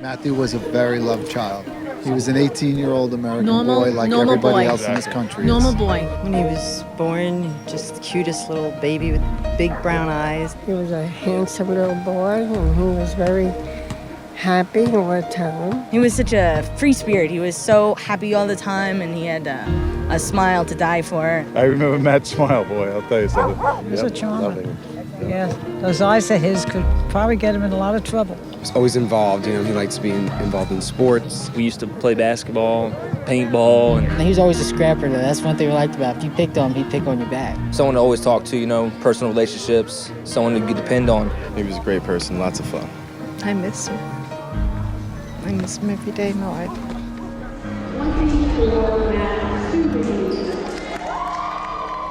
Matthew was a very loved child. He was an 18-year-old American boy like everybody else in this country. Normal boy. When he was born, just the cutest little baby with big brown eyes. He was a handsome little boy, and he was very happy all the time. He was such a free spirit. He was so happy all the time, and he had a smile to die for. I remember Matt's smile, boy, I'll tell you something. He was a charmer. Yeah, those eyes of his could probably get him in a lot of trouble. He was always involved, he likes being involved in sports. We used to play basketball, paintball. And he was always a scrapper, though. That's one thing we liked about him. If you picked on him, he'd pick on your back. Someone to always talk to, personal relationships, someone to depend on. He was a great person, lots of fun. I miss him. I miss him every day of my life.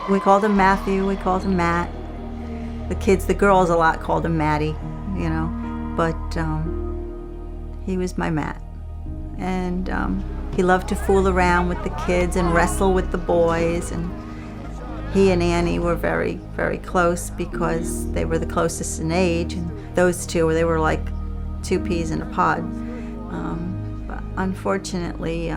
We called him Matthew, we called him Matt. The girls a lot called him Matty, but he was my Matt. And he loved to fool around with the kids and wrestle with the boys, and he and Annie were very, very close because they were the closest in age, and those two, they were like two peas in a pod. But unfortunately,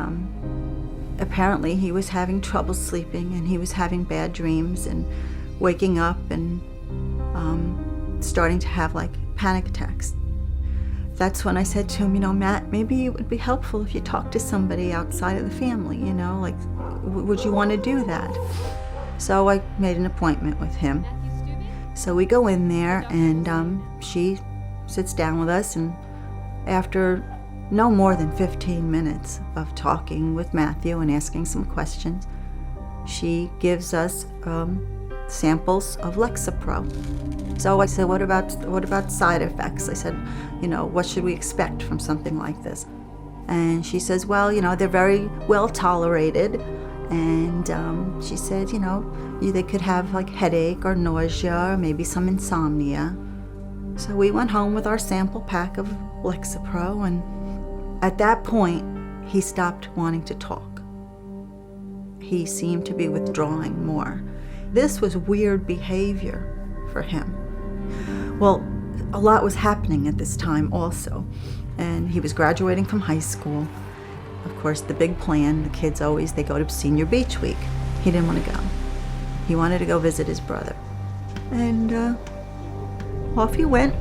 apparently he was having trouble sleeping, and he was having bad dreams and waking up and starting to have like panic attacks. That's when I said to him, Matt, maybe it would be helpful if you talked to somebody outside of the family, would you want to do that? So I made an appointment with him. So we go in there, and she sits down with us, and after no more than 15 minutes of talking with Matthew and asking some questions, she gives us samples of Lexapro. So I said, what about side effects? I said, what should we expect from something like this? And she says, well, they're very well tolerated. And she said, they could have like headache or nausea or maybe some insomnia. So we went home with our sample pack of Lexapro, and at that point, he stopped wanting to talk. He seemed to be withdrawing more. This was weird behavior for him. Well, a lot was happening at this time also, and he was graduating from high school. Of course, the big plan, the kids they go to Senior Beach Week. He didn't want to go. He wanted to go visit his brother. And off he went.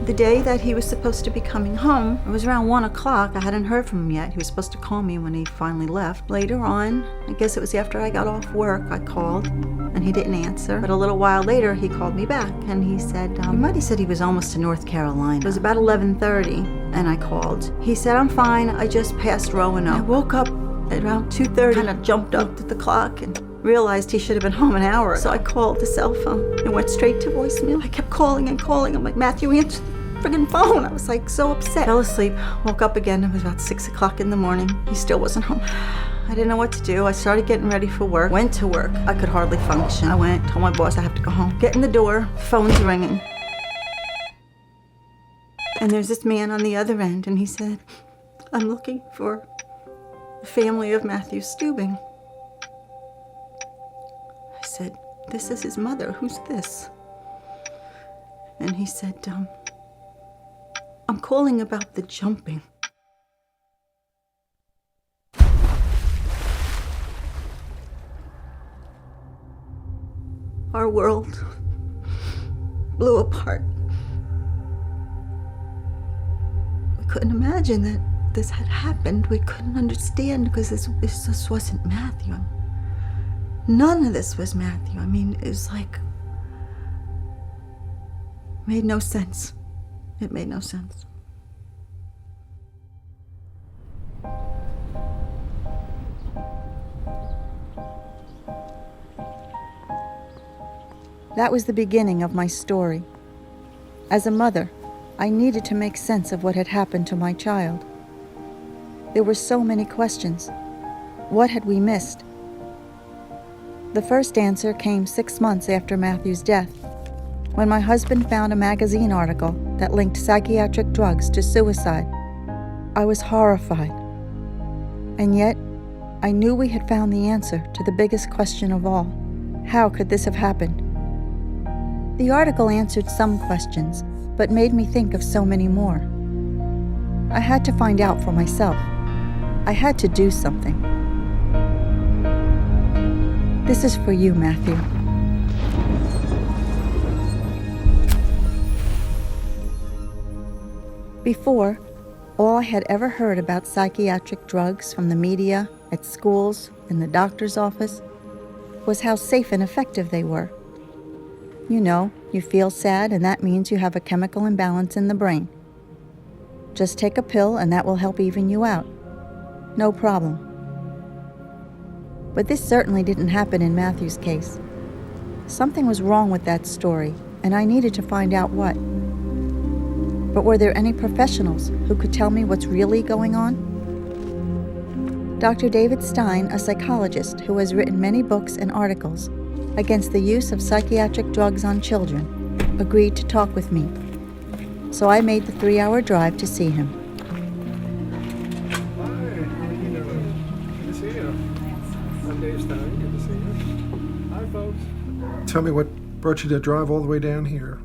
The day that he was supposed to be coming home, it was around 1 o'clock. I hadn't heard from him yet. He was supposed to call me when he finally left. Later on, I guess it was after I got off work, I called, and he didn't answer. But a little while later, he called me back, and he said, he said he was almost to North Carolina. It was about 11:30, and I called. He said, I'm fine, I just passed Roanoke. I woke up at around 2:30, kind of jumped up at the clock, and realized he should have been home an hour ago. So I called the cell phone and went straight to voicemail. I kept calling and calling. I'm like, Matthew, answer the friggin' phone. I was like so upset. Fell asleep, woke up again. It was about 6 o'clock in the morning. He still wasn't home. I didn't know what to do. I started getting ready for work. Went to work. I could hardly function. I went, told my boss I have to go home. Get in the door, phone's ringing. And there's this man on the other end, and he said, I'm looking for the family of Matthew Stubing. I said, this is his mother. Who's this? And he said, I'm calling about the jumping. Our world blew apart. We couldn't imagine that this had happened. We couldn't understand because this just wasn't Matthew. None of this was Matthew. I mean, it was like, made no sense. It made no sense. That was the beginning of my story. As a mother, I needed to make sense of what had happened to my child. There were so many questions. What had we missed? The first answer came 6 months after Matthew's death, when my husband found a magazine article that linked psychiatric drugs to suicide. I was horrified. And yet, I knew we had found the answer to the biggest question of all. How could this have happened? The article answered some questions, but made me think of so many more. I had to find out for myself. I had to do something. This is for you, Matthew. Before, all I had ever heard about psychiatric drugs from the media, at schools, in the doctor's office, was how safe and effective they were. You know, you feel sad and that means you have a chemical imbalance in the brain. Just take a pill and that will help even you out. No problem. But this certainly didn't happen in Matthew's case. Something was wrong with that story, and I needed to find out what. But were there any professionals who could tell me what's really going on? Dr. David Stein, a psychologist who has written many books and articles against the use of psychiatric drugs on children, agreed to talk with me. So I made the 3-hour drive to see him. Tell me what brought you to drive all the way down here.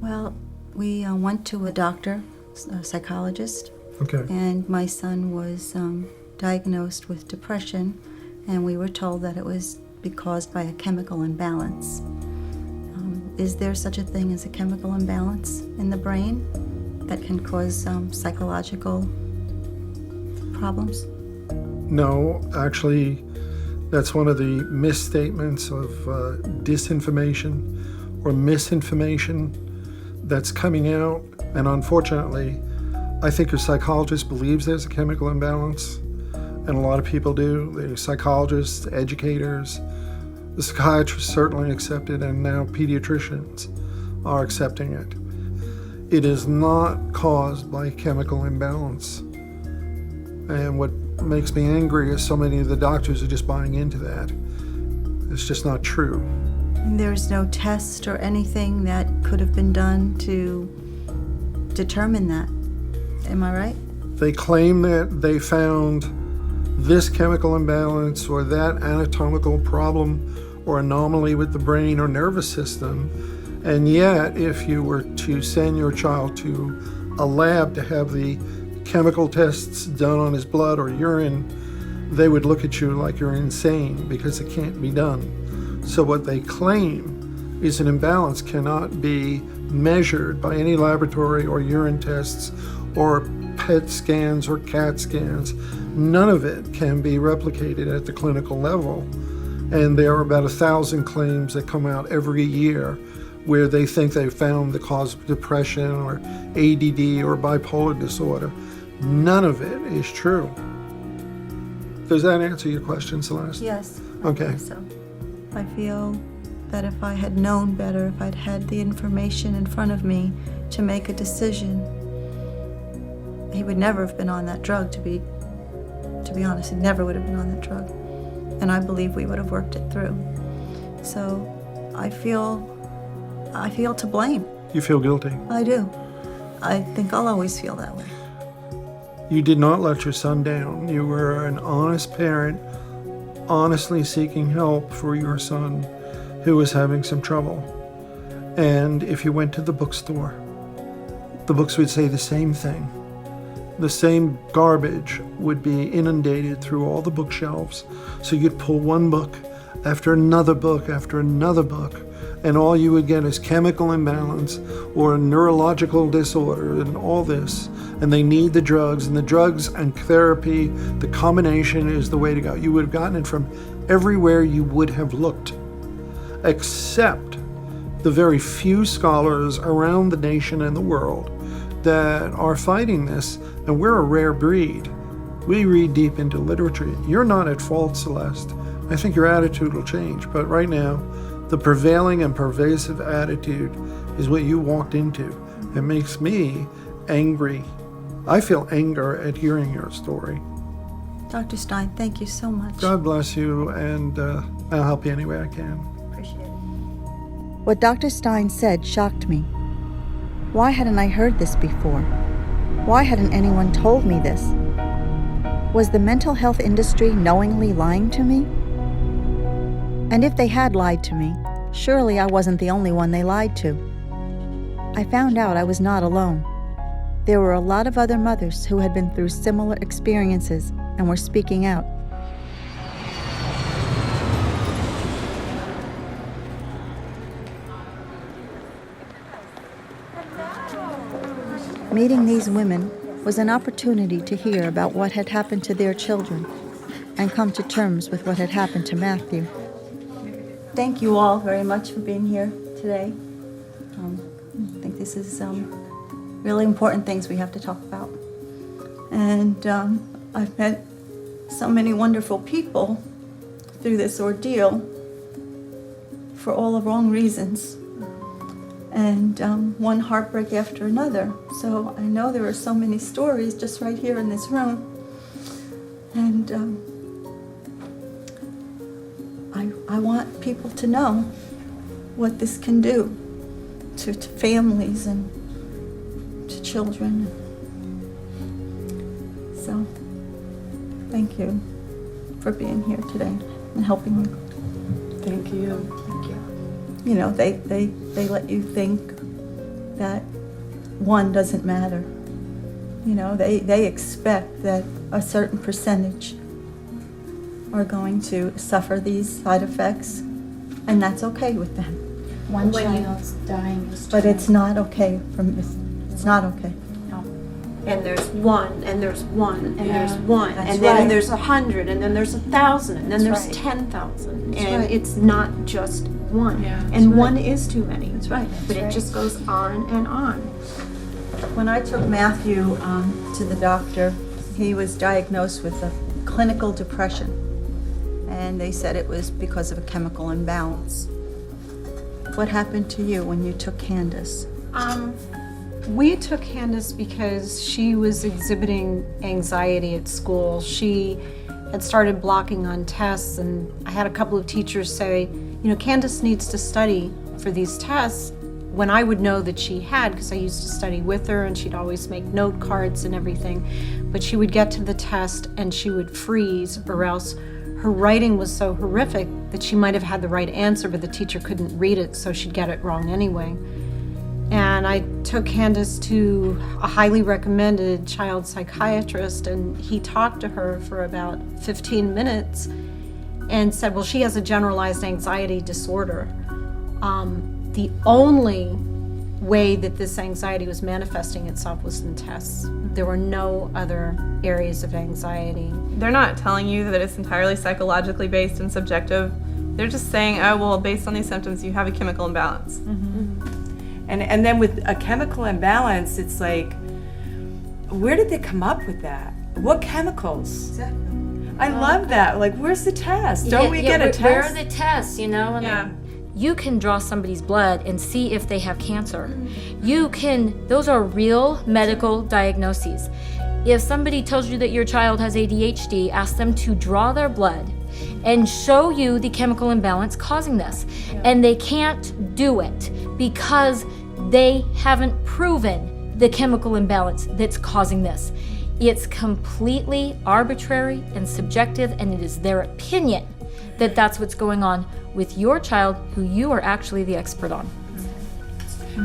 Well, we went to a doctor, a psychologist, Okay. and my son was diagnosed with depression, and we were told that it was caused by a chemical imbalance. Is there such a thing as a chemical imbalance in the brain that can cause psychological problems? No, actually, that's one of the misstatements of disinformation or misinformation that's coming out. And unfortunately, I think your psychologist believes there's a chemical imbalance, and a lot of people do. The psychologists, educators, the psychiatrists certainly accept it, and now pediatricians are accepting it. It is not caused by chemical imbalance. And what makes me angry is so many of the doctors are just buying into that. It's just not true. And there's no test or anything that could have been done to determine that. Am I right? They claim that they found this chemical imbalance or that anatomical problem or anomaly with the brain or nervous system, and yet if you were to send your child to a lab to have the chemical tests done on his blood or urine, they would look at you like you're insane because it can't be done. So what they claim is an imbalance cannot be measured by any laboratory or urine tests or PET scans or CAT scans. None of it can be replicated at the clinical level. And there are about 1,000 claims that come out every year where they think they found the cause of depression or ADD or bipolar disorder. None of it is true. Does that answer your question, Celeste? Yes. Okay. I think so. I feel that if I had known better, if I'd had the information in front of me to make a decision, he would never have been on that drug, to be honest. He never would have been on that drug. And I believe we would have worked it through. So I feel to blame. You feel guilty? I do. I think I'll always feel that way. You did not let your son down. You were an honest parent, honestly seeking help for your son who was having some trouble. And if you went to the bookstore, the books would say the same thing. The same garbage would be inundated through all the bookshelves. So you'd pull one book after another book after another book, and all you would get is chemical imbalance or a neurological disorder and all this. And they need the drugs, and the drugs and therapy, the combination is the way to go. You would have gotten it from everywhere you would have looked, except the very few scholars around the nation and the world that are fighting this. And we're a rare breed. We read deep into literature. You're not at fault, Celeste. I think your attitude will change. But right now, the prevailing and pervasive attitude is what you walked into. It makes me angry. I feel anger at hearing your story. Dr. Stein, thank you so much. God bless you, and I'll help you any way I can. Appreciate it. What Dr. Stein said shocked me. Why hadn't I heard this before? Why hadn't anyone told me this? Was the mental health industry knowingly lying to me? And if they had lied to me, surely I wasn't the only one they lied to. I found out I was not alone. there were a lot of other mothers who had been through similar experiences and were speaking out. Meeting these women was an opportunity to hear about what had happened to their children and come to terms with what had happened to Matthew. Thank you all very much for being here today. I think this is really important things we have to talk about. And I've met so many wonderful people through this ordeal for all the wrong reasons. And one heartbreak after another. So I know there are so many stories just right here in this room. And I want people to know what this can do to families and to children. So thank you for being here today and helping me. Thank you. Thank you. You know, they let you think that one doesn't matter. You know, they expect that a certain percentage are going to suffer these side effects, and that's okay with them. One child's dying is But it's not okay it's not okay. No. And there's one, and there's one, and there's one, That's and then right. there's 100, and then there's 1,000, and then That's there's right. 10,000, That's and right. it's not just one. Yeah, that's And right. one is too many. That's right. But it just goes on and on. When I took Matthew to the doctor, he was diagnosed with a clinical depression. And they said it was because of a chemical imbalance. What happened to you when you took Candace? We took Candace because she was exhibiting anxiety at school. She had started blocking on tests, and I had a couple of teachers say, you know, Candace needs to study for these tests, when I would know that she had, because I used to study with her and she'd always make note cards and everything. But she would get to the test and she would freeze, or else her writing was so horrific that she might have had the right answer, but the teacher couldn't read it, so she'd get it wrong anyway. And I took Candace to a highly recommended child psychiatrist, and he talked to her for about 15 minutes and said, well, she has a generalized anxiety disorder. The only way that this anxiety was manifesting itself was in tests. There were no other areas of anxiety. They're not telling you that it's entirely psychologically based and subjective. They're just saying, oh, well, based on these symptoms, you have a chemical imbalance. And then with a chemical imbalance, it's like, where did they come up with that? What chemicals? Exactly. I love that. Like, where's the test? Don't we get a test? Where are the tests, you know? Yeah. You can draw somebody's blood and see if they have cancer. Those are real medical diagnoses. If somebody tells you that your child has ADHD, ask them to draw their blood and show you the chemical imbalance causing this. And they can't do it because they haven't proven the chemical imbalance that's causing this. It's completely arbitrary and subjective, and it is their opinion that that's what's going on with your child, who you are actually the expert on.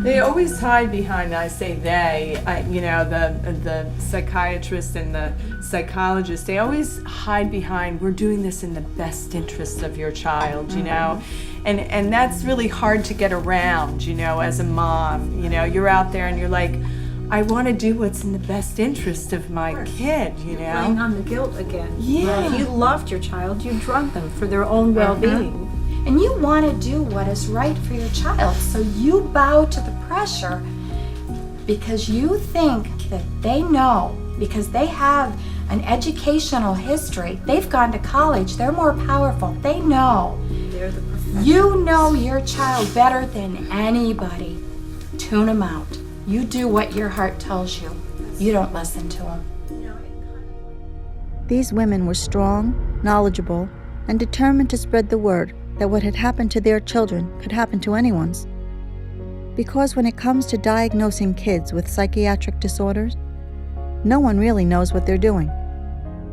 They always hide behind, I say they, the psychiatrist and the psychologist, they always hide behind, we're doing this in the best interests of your child, you know? And that's really hard to get around, you know, as a mom. You know, you're out there and you're like, I want to do what's in the best interest of my kid, you know? Playing on the guilt again. Yeah. If you loved your child, you drugged them for their own well-being. And you want to do what is right for your child, so you bow to the pressure because you think that they know, because they have an educational history, they've gone to college, they're more powerful, they know. They're the professionals. You know your child better than anybody. Tune them out. You do what your heart tells you. You don't listen to them. These women were strong, knowledgeable, and determined to spread the word that what had happened to their children could happen to anyone's. Because when it comes to diagnosing kids with psychiatric disorders, no one really knows what they're doing,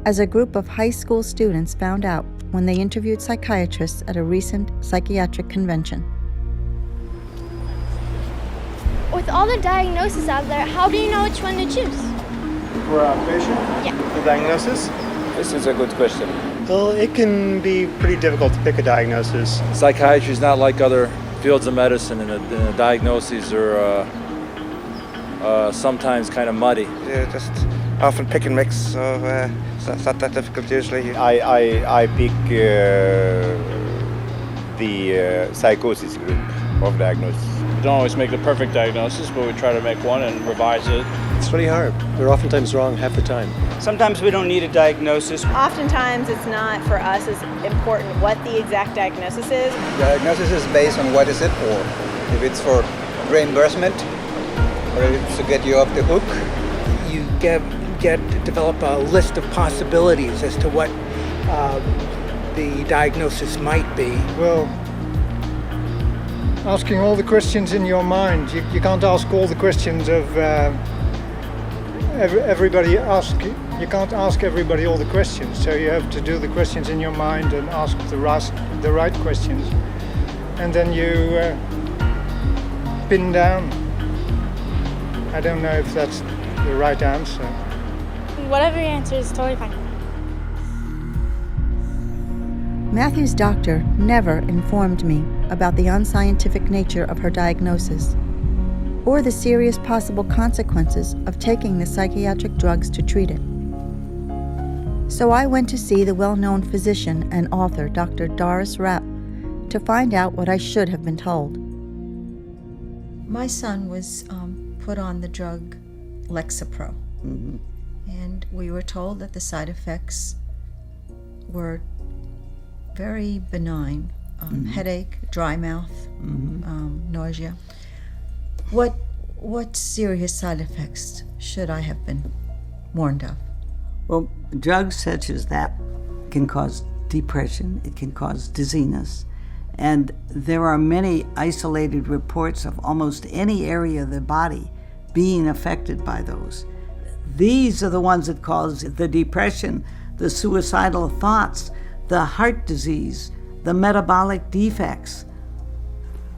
as a group of high school students found out when they interviewed psychiatrists at a recent psychiatric convention. With all the diagnoses out there, how do you know which one to choose? For a patient? Yeah. The diagnosis? This is a good question. Well, it can be pretty difficult to pick a diagnosis. Psychiatry is not like other fields of medicine, and the diagnoses are sometimes kind of muddy. Yeah, just often pick and mix, so it's not that difficult usually. I pick the psychosis group of diagnosis. We don't always make the perfect diagnosis, but we try to make one and revise it. It's really hard. We're oftentimes wrong half the time. Sometimes we don't need a diagnosis. Oftentimes it's not for us as important what the exact diagnosis is. Diagnosis is based on what is it for. If it's for reimbursement, or if it's to get you off the hook. You develop a list of possibilities as to what the diagnosis might be. Well, asking all the questions in your mind. You can't ask all the questions of everybody. You can't ask everybody all the questions. So you have to do the questions in your mind and ask the right questions, and then you pin down. I don't know if that's the right answer. Whatever your answer is, totally fine. Matthew's doctor never informed me about the unscientific nature of her diagnosis or the serious possible consequences of taking the psychiatric drugs to treat it. So I went to see the well-known physician and author, Dr. Doris Rapp, to find out what I should have been told. My son was put on the drug Lexapro, and we were told that the side effects were very benign, headache, dry mouth, nausea. What serious side effects should I have been warned of? Well, drugs such as that can cause depression, it can cause dizziness, and there are many isolated reports of almost any area of the body being affected by those. These are the ones that cause the depression, the suicidal thoughts, the heart disease, the metabolic defects.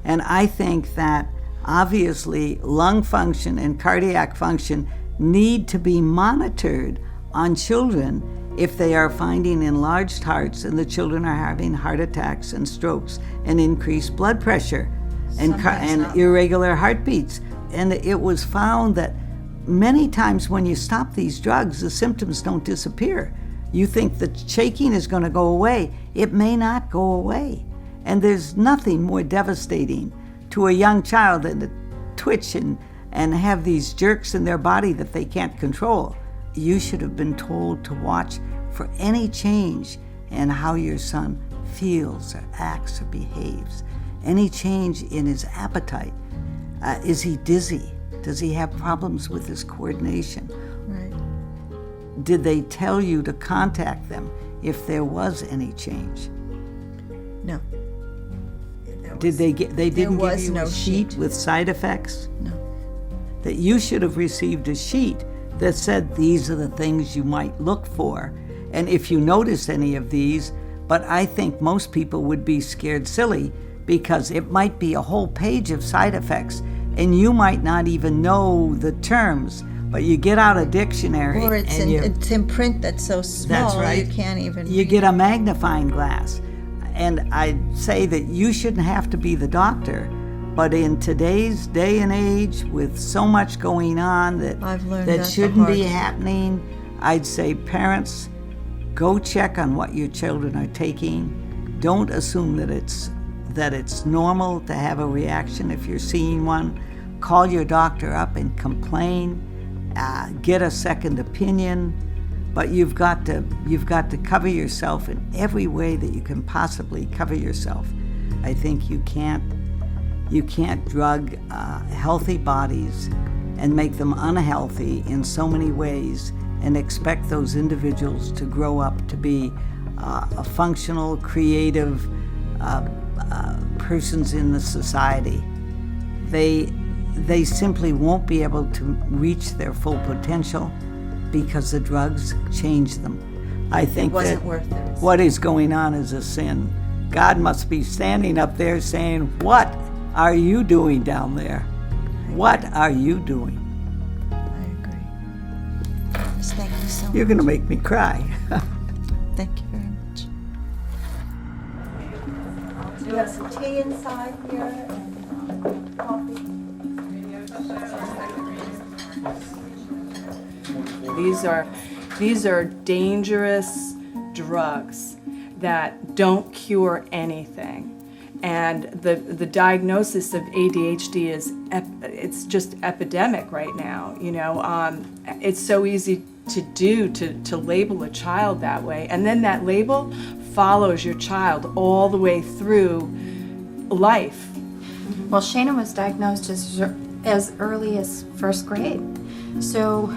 And I think that obviously lung function and cardiac function need to be monitored on children if they are finding enlarged hearts and the children are having heart attacks and strokes and increased blood pressure and irregular heartbeats. And it was found that many times when you stop these drugs, the symptoms don't disappear. You think the shaking is going to go away. It may not go away. And there's nothing more devastating to a young child than to twitch and have these jerks in their body that they can't control. You should have been told to watch for any change in how your son feels or acts or behaves. Any change in his appetite. Is he dizzy? Does he have problems with his coordination? Right. Did they tell you to contact them if there was any change? No. They didn't give you a sheet with side effects? No. That you should have received a sheet that said these are the things you might look for. And if you notice any of these, but I think most people would be scared silly because it might be a whole page of side effects and you might not even know the terms, but you get out a dictionary. Or it's in print that's so small that's right. You can't even You read. get a magnifying glass. And I'd say that you shouldn't have to be the doctor, but in today's day and age with so much going on that shouldn't be happening, I'd say parents, go check on what your children are taking. Don't assume that it's normal to have a reaction if you're seeing one. Call your doctor up and complain. Get a second opinion. But you've got to cover yourself in every way that you can possibly cover yourself. I think you can't drug healthy bodies and make them unhealthy in so many ways and expect those individuals to grow up to be a functional, creative persons in the society. They simply won't be able to reach their full potential because the drugs change them. I think that what is going on is a sin. God must be standing up there saying, "What are you doing down there?" What are you doing? I agree. Thank you so much. You're going to make me cry. Thank you very much. You have some tea inside here and coffee. These are dangerous drugs that don't cure anything. And the diagnosis of ADHD it's just epidemic right now. It's so easy to label a child that way, and then that label follows your child all the way through life. Well, Shana was diagnosed as early as first grade. So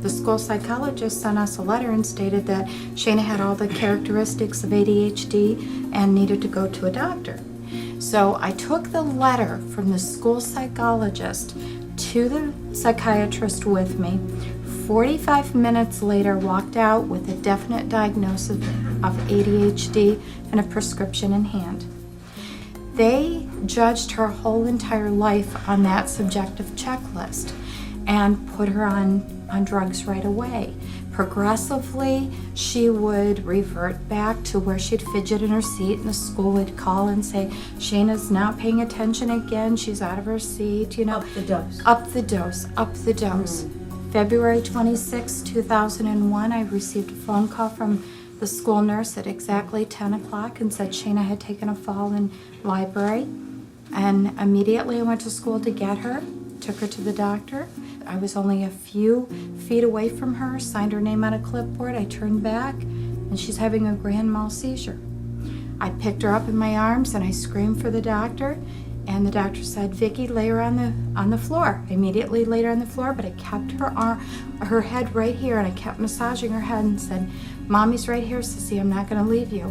the school psychologist sent us a letter and stated that Shana had all the characteristics of ADHD and needed to go to a doctor. So I took the letter from the school psychologist to the psychiatrist with me. 45 minutes later, walked out with a definite diagnosis of ADHD and a prescription in hand. They judged her whole entire life on that subjective checklist and put her on drugs right away. Progressively, she would revert back to where she'd fidget in her seat, and the school would call and say, Shana's not paying attention again, she's out of her seat, Up the dose. Up the dose, up the dose. February 26, 2001, I received a phone call from the school nurse at exactly 10 o'clock and said Shana had taken a fall in library. And immediately I went to school to get her, took her to the doctor. I was only a few feet away from her, signed her name on a clipboard. I turned back, and she's having a grand mal seizure. I picked her up in my arms, and I screamed for the doctor, and the doctor said, Vicki, lay her on the floor. I immediately laid her on the floor, but I kept her head right here, and I kept massaging her head and said, Mommy's right here, Sissy, I'm not going to leave you.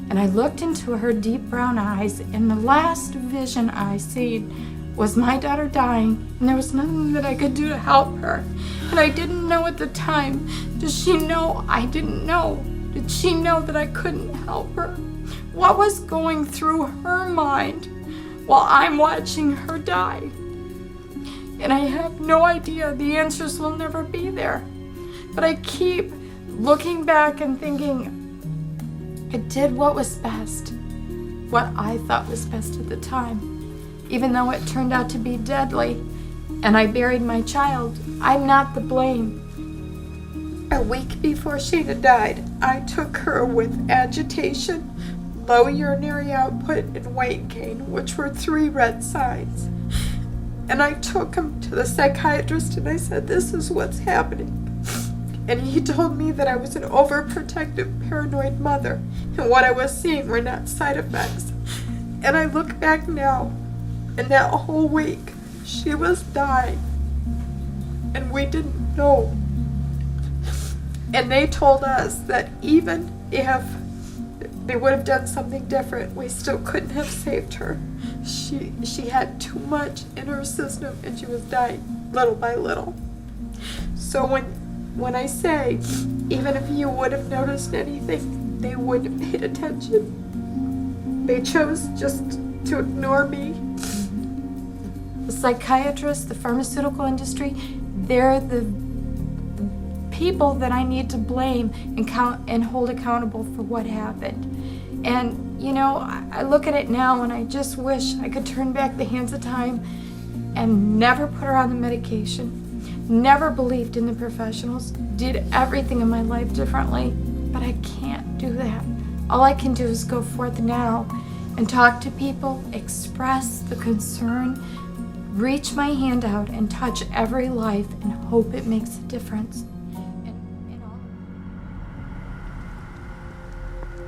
And I looked into her deep brown eyes, and the last vision I seen was my daughter dying, and there was nothing that I could do to help her. And I didn't know at the time. Does she know? I didn't know. Did she know that I couldn't help her? What was going through her mind while I'm watching her die? And I have no idea. The answers will never be there. But I keep looking back and thinking, I did what was best, what I thought was best at the time. Even though it turned out to be deadly, and I buried my child, I'm not the blame. A week before Shana died, I took her with agitation, low urinary output, and weight gain, which were 3 red signs. And I took him to the psychiatrist and I said, this is what's happening. And he told me that I was an overprotective, paranoid mother, and what I was seeing were not side effects. And I look back now, and that whole week, she was dying, and we didn't know. And they told us that even if they would have done something different, we still couldn't have saved her. She had too much in her system, and she was dying little by little. So when I say, even if you would have noticed anything, they wouldn't have paid attention. They chose just to ignore me. The psychiatrists, the pharmaceutical industry, they're the people that I need to blame and hold accountable for what happened. And, I look at it now and I just wish I could turn back the hands of time and never put her on the medication, never believed in the professionals, did everything in my life differently, but I can't do that. All I can do is go forth now and talk to people, express the concern, reach my hand out and touch every life and hope it makes a difference.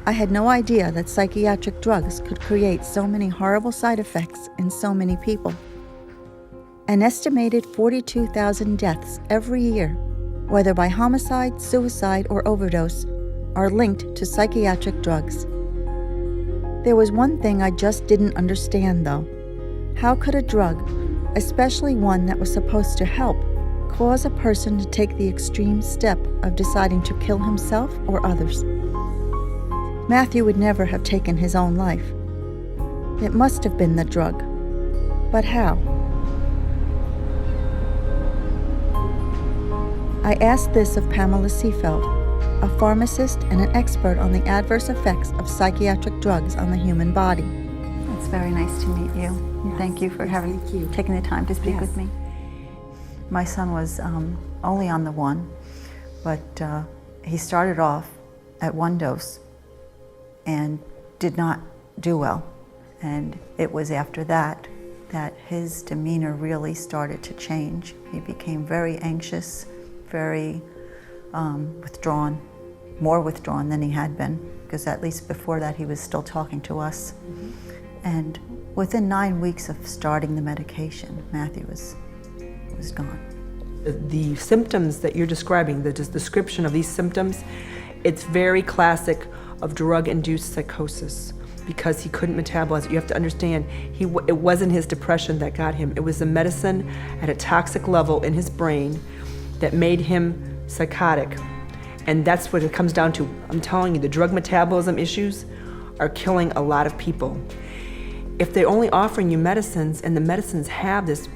I had no idea that psychiatric drugs could create so many horrible side effects in so many people. An estimated 42,000 deaths every year, whether by homicide, suicide, or overdose, are linked to psychiatric drugs. There was one thing I just didn't understand, though. How could a drug, especially one that was supposed to help, cause a person to take the extreme step of deciding to kill himself or others? Matthew would never have taken his own life. It must have been the drug. But how? I asked this of Pamela Seefeld, a pharmacist and an expert on the adverse effects of psychiatric drugs on the human body. It's very nice to meet you. Yes. Thank you for taking the time to speak with me. My son was only on the one, but he started off at one dose and did not do well. And it was after that his demeanor really started to change. He became very anxious, very withdrawn, more withdrawn than he had been, because at least before that he was still talking to us. And within 9 weeks of starting the medication, Matthew was gone. The symptoms that you're describing, the description of these symptoms, it's very classic of drug-induced psychosis, because he couldn't metabolize it. You have to understand, it wasn't his depression that got him. It was the medicine at a toxic level in his brain that made him psychotic. And that's what it comes down to. I'm telling you, the drug metabolism issues are killing a lot of people. If they're only offering you medicines, and the medicines have this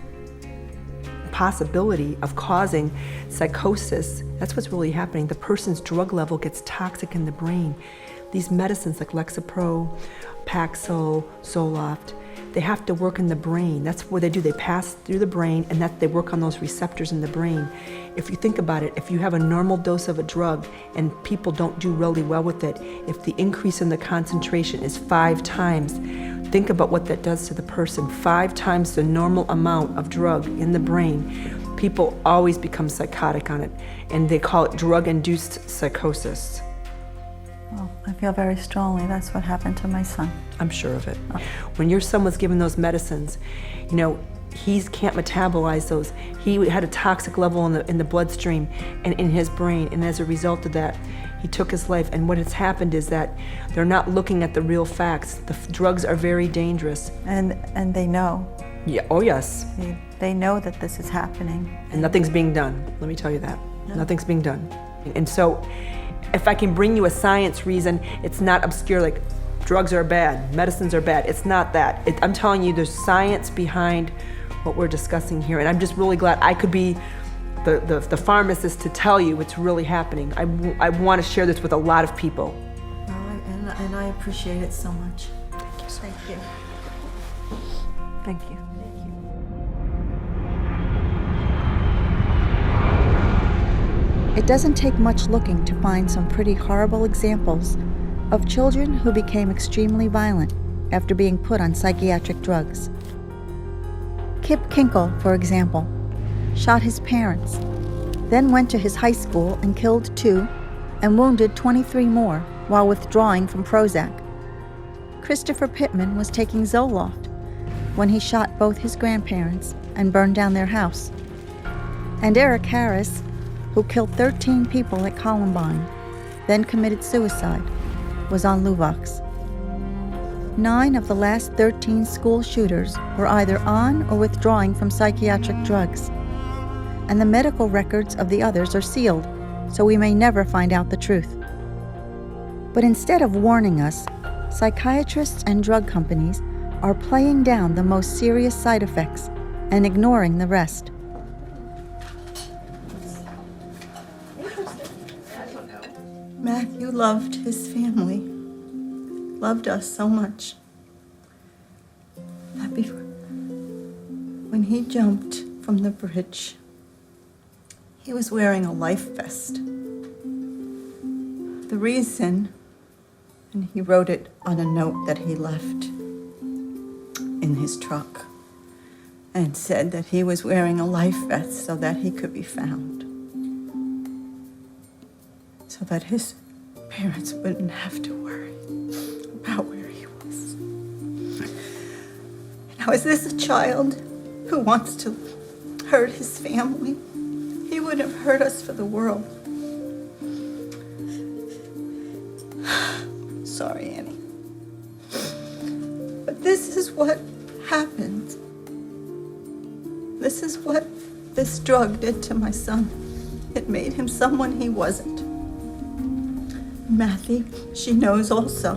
possibility of causing psychosis, that's what's really happening. The person's drug level gets toxic in the brain. These medicines like Lexapro, Paxil, Zoloft, they have to work in the brain. That's what they do. They pass through the brain, and that they work on those receptors in the brain. If you think about it, if you have a normal dose of a drug and people don't do really well with it, if the increase in the concentration is 5 times, think about what that does to the person. 5 times the normal amount of drug in the brain. People always become psychotic on it, and they call it drug-induced psychosis. Well, I feel very strongly that's what happened to my son. I'm sure of it. When your son was given those medicines, you know, he can't metabolize those. He had a toxic level in the bloodstream and in his brain, and as a result of that, he took his life. And what has happened is that they're not looking at the real facts. The drugs are very dangerous. And they know. Yeah. Oh yes. They know that this is happening. And nothing's being done. Let me tell you that. No. Nothing's being done. And so, if I can bring you a science reason, it's not obscure like drugs are bad, medicines are bad. It's not that. I'm telling you, there's science behind what we're discussing here, and I'm just really glad I could be the pharmacist to tell you what's really happening. I want to share this with a lot of people. And I appreciate it so much. Thank you so much. Thank you. Thank you. It doesn't take much looking to find some pretty horrible examples of children who became extremely violent after being put on psychiatric drugs. Kip Kinkle, for example, shot his parents, then went to his high school and killed 2 and wounded 23 more while withdrawing from Prozac. Christopher Pittman was taking Zoloft when he shot both his grandparents and burned down their house. And Eric Harris, who killed 13 people at Columbine, then committed suicide, was on Luvox. 9 of the last 13 school shooters were either on or withdrawing from psychiatric drugs, and the medical records of the others are sealed, so we may never find out the truth. But instead of warning us, psychiatrists and drug companies are playing down the most serious side effects and ignoring the rest. Matthew loved his family, loved us so much that when he jumped from the bridge, he was wearing a life vest. The reason, and he wrote it on a note that he left in his truck, and said that he was wearing a life vest so that he could be found, so that his parents wouldn't have to worry about where he was. Now, is this a child who wants to hurt his family? He wouldn't have hurt us for the world. Sorry, Annie. But this is what happened. This is what this drug did to my son. It made him someone he wasn't. Matthew, she knows also,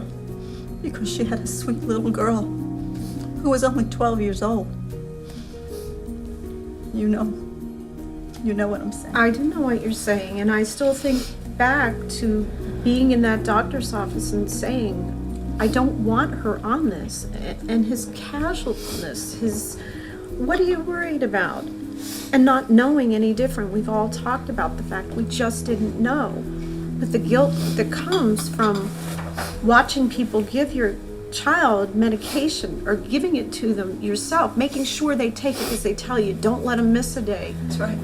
because she had a sweet little girl who was only 12 years old. You know. You know what I'm saying? I do know what you're saying, and I still think back to being in that doctor's office and saying, I don't want her on this, and his casualness, his, what are you worried about? And not knowing any different. We've all talked about the fact we just didn't know. But the guilt that comes from watching people give your child medication or giving it to them yourself, making sure they take it because they tell you, don't let them miss a day. That's right.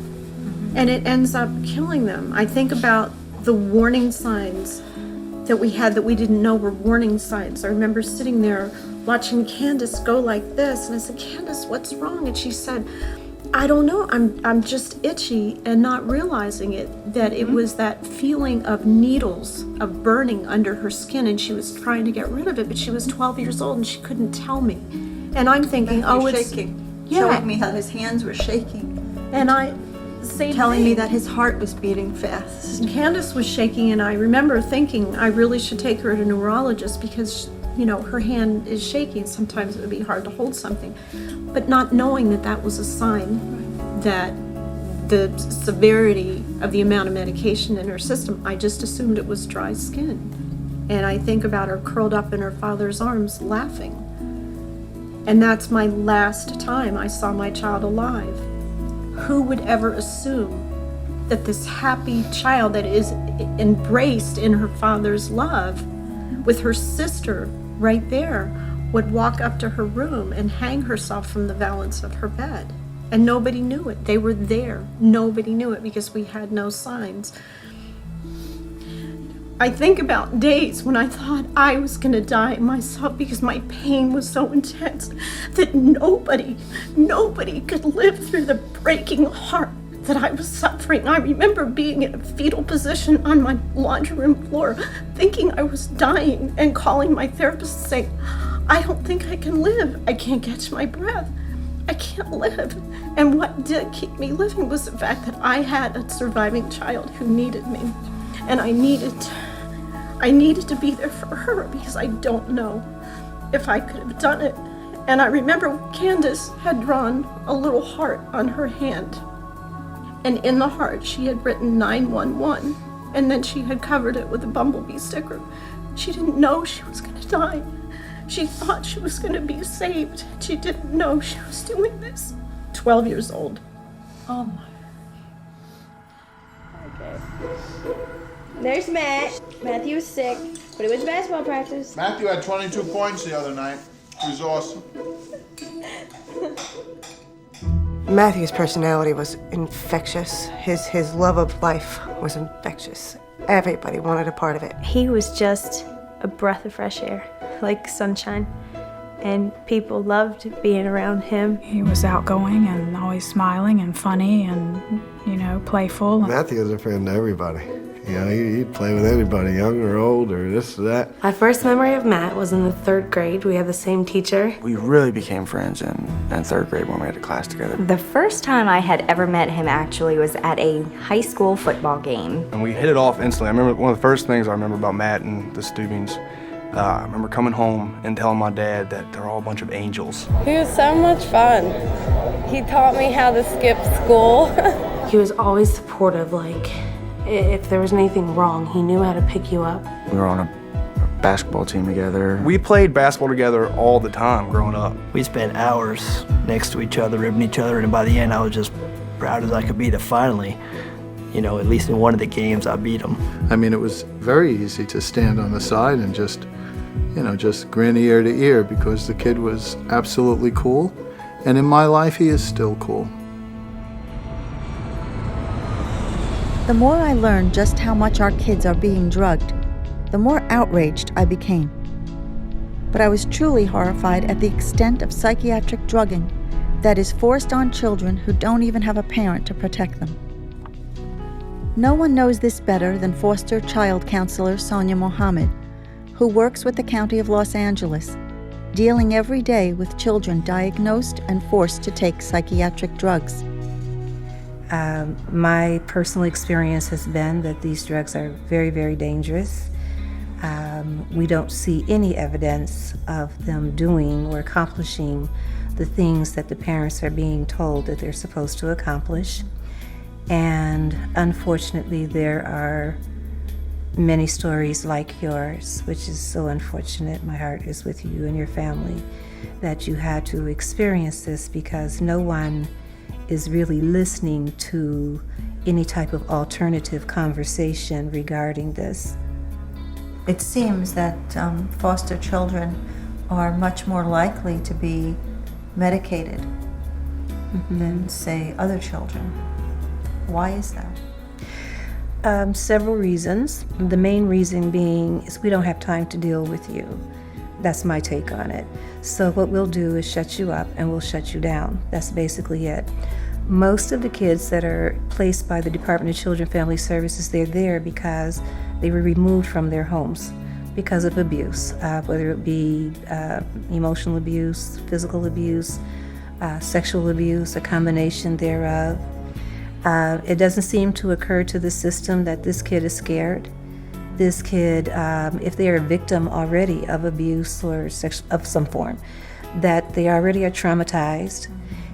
And it ends up killing them. I think about the warning signs that we had that we didn't know were warning signs. I remember sitting there watching Candace go like this, and I said, Candace, what's wrong? And she said, I don't know, I'm just itchy, and not realizing it, that it was that feeling of needles, of burning under her skin, and she was trying to get rid of it, but she was 12 years old and she couldn't tell me. And I'm thinking, oh, it's shaking. Yeah. Showing me how his hands were shaking. And I say telling me that his heart was beating fast. Candace was shaking, and I remember thinking I really should take her to a neurologist because, you know, her hand is shaking. Sometimes it would be hard to hold something. But not knowing that that was a sign that the severity of the amount of medication in her system, I just assumed it was dry skin. And I think about her curled up in her father's arms laughing. And that's my last time I saw my child alive. Who would ever assume that this happy child that is embraced in her father's love with her sister right there would walk up to her room and hang herself from the valance of her bed. And nobody knew it. They were there. Nobody knew it because we had no signs. I think about days when I thought I was going to die myself because my pain was so intense that nobody could live through the breaking heart that I was suffering. I remember being in a fetal position on my laundry room floor, thinking I was dying, and calling my therapist and saying, I don't think I can live. I can't catch my breath. I can't live. And what did keep me living was the fact that I had a surviving child who needed me. And I needed to be there for her because I don't know if I could have done it. And I remember Candace had drawn a little heart on her hand. And in the heart, she had written 911. And then she had covered it with a bumblebee sticker. She didn't know she was going to die. She thought she was going to be saved. She didn't know she was doing this. 12 years old. Oh my. Okay. There's Matt. Matthew was sick, but it was basketball practice. Matthew had 22 points the other night. He was awesome. Matthew's personality was infectious. His love of life was infectious. Everybody wanted a part of it. He was just a breath of fresh air, like sunshine, and people loved being around him. He was outgoing and always smiling and funny and, you know, playful. Matthew was a friend to everybody. You know, he'd play with anybody, young or old or this or that. My first memory of Matt was in the 3rd grade. We had the same teacher. We really became friends in 3rd grade when we had a class together. The first time I had ever met him actually was at a high school football game. And we hit it off instantly. I remember one of the first things I remember about Matt and the Steubings. I remember coming home and telling my dad that they're all a bunch of angels. He was so much fun. He taught me how to skip school. He was always supportive, like, if there was anything wrong, he knew how to pick you up. We were on a basketball team together. We played basketball together all the time growing up. We spent hours next to each other, ribbing each other, and by the end I was just proud as I could be to finally, you know, at least in one of the games I beat him. I mean, it was very easy to stand on the side and just, you know, just grin ear to ear because the kid was absolutely cool. And in my life, he is still cool. The more I learned just how much our kids are being drugged, the more outraged I became. But I was truly horrified at the extent of psychiatric drugging that is forced on children who don't even have a parent to protect them. No one knows this better than foster child counselor Sonia Mohammed, who works with the County of Los Angeles, dealing every day with children diagnosed and forced to take psychiatric drugs. My personal experience has been that these drugs are very, very dangerous. We don't see any evidence of them doing or accomplishing the things that the parents are being told that they're supposed to accomplish. And unfortunately, there are many stories like yours, which is so unfortunate. My heart is with you and your family that you had to experience this, because no one is really listening to any type of alternative conversation regarding this. It seems that foster children are much more likely to be medicated than, say, other children. Why is that? Several reasons. The main reason being is we don't have time to deal with you. That's my take on it. So what we'll do is shut you up and we'll shut you down. That's basically it. Most of the kids that are placed by the Department of Children and Family Services, they're there because they were removed from their homes because of abuse, whether it be emotional abuse, physical abuse, sexual abuse, a combination thereof. It doesn't seem to occur to the system that this kid is scared. This kid, if they are a victim already of abuse or of some form, that they already are traumatized.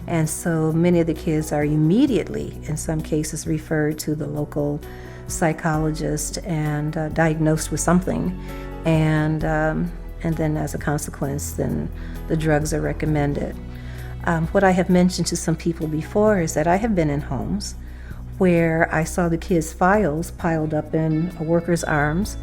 And so many of the kids are immediately, in some cases, referred to the local psychologist and diagnosed with something. And then as a consequence, then the drugs are recommended. What I have mentioned to some people before is that I have been in homes where I saw the kids' files piled up in a worker's arms,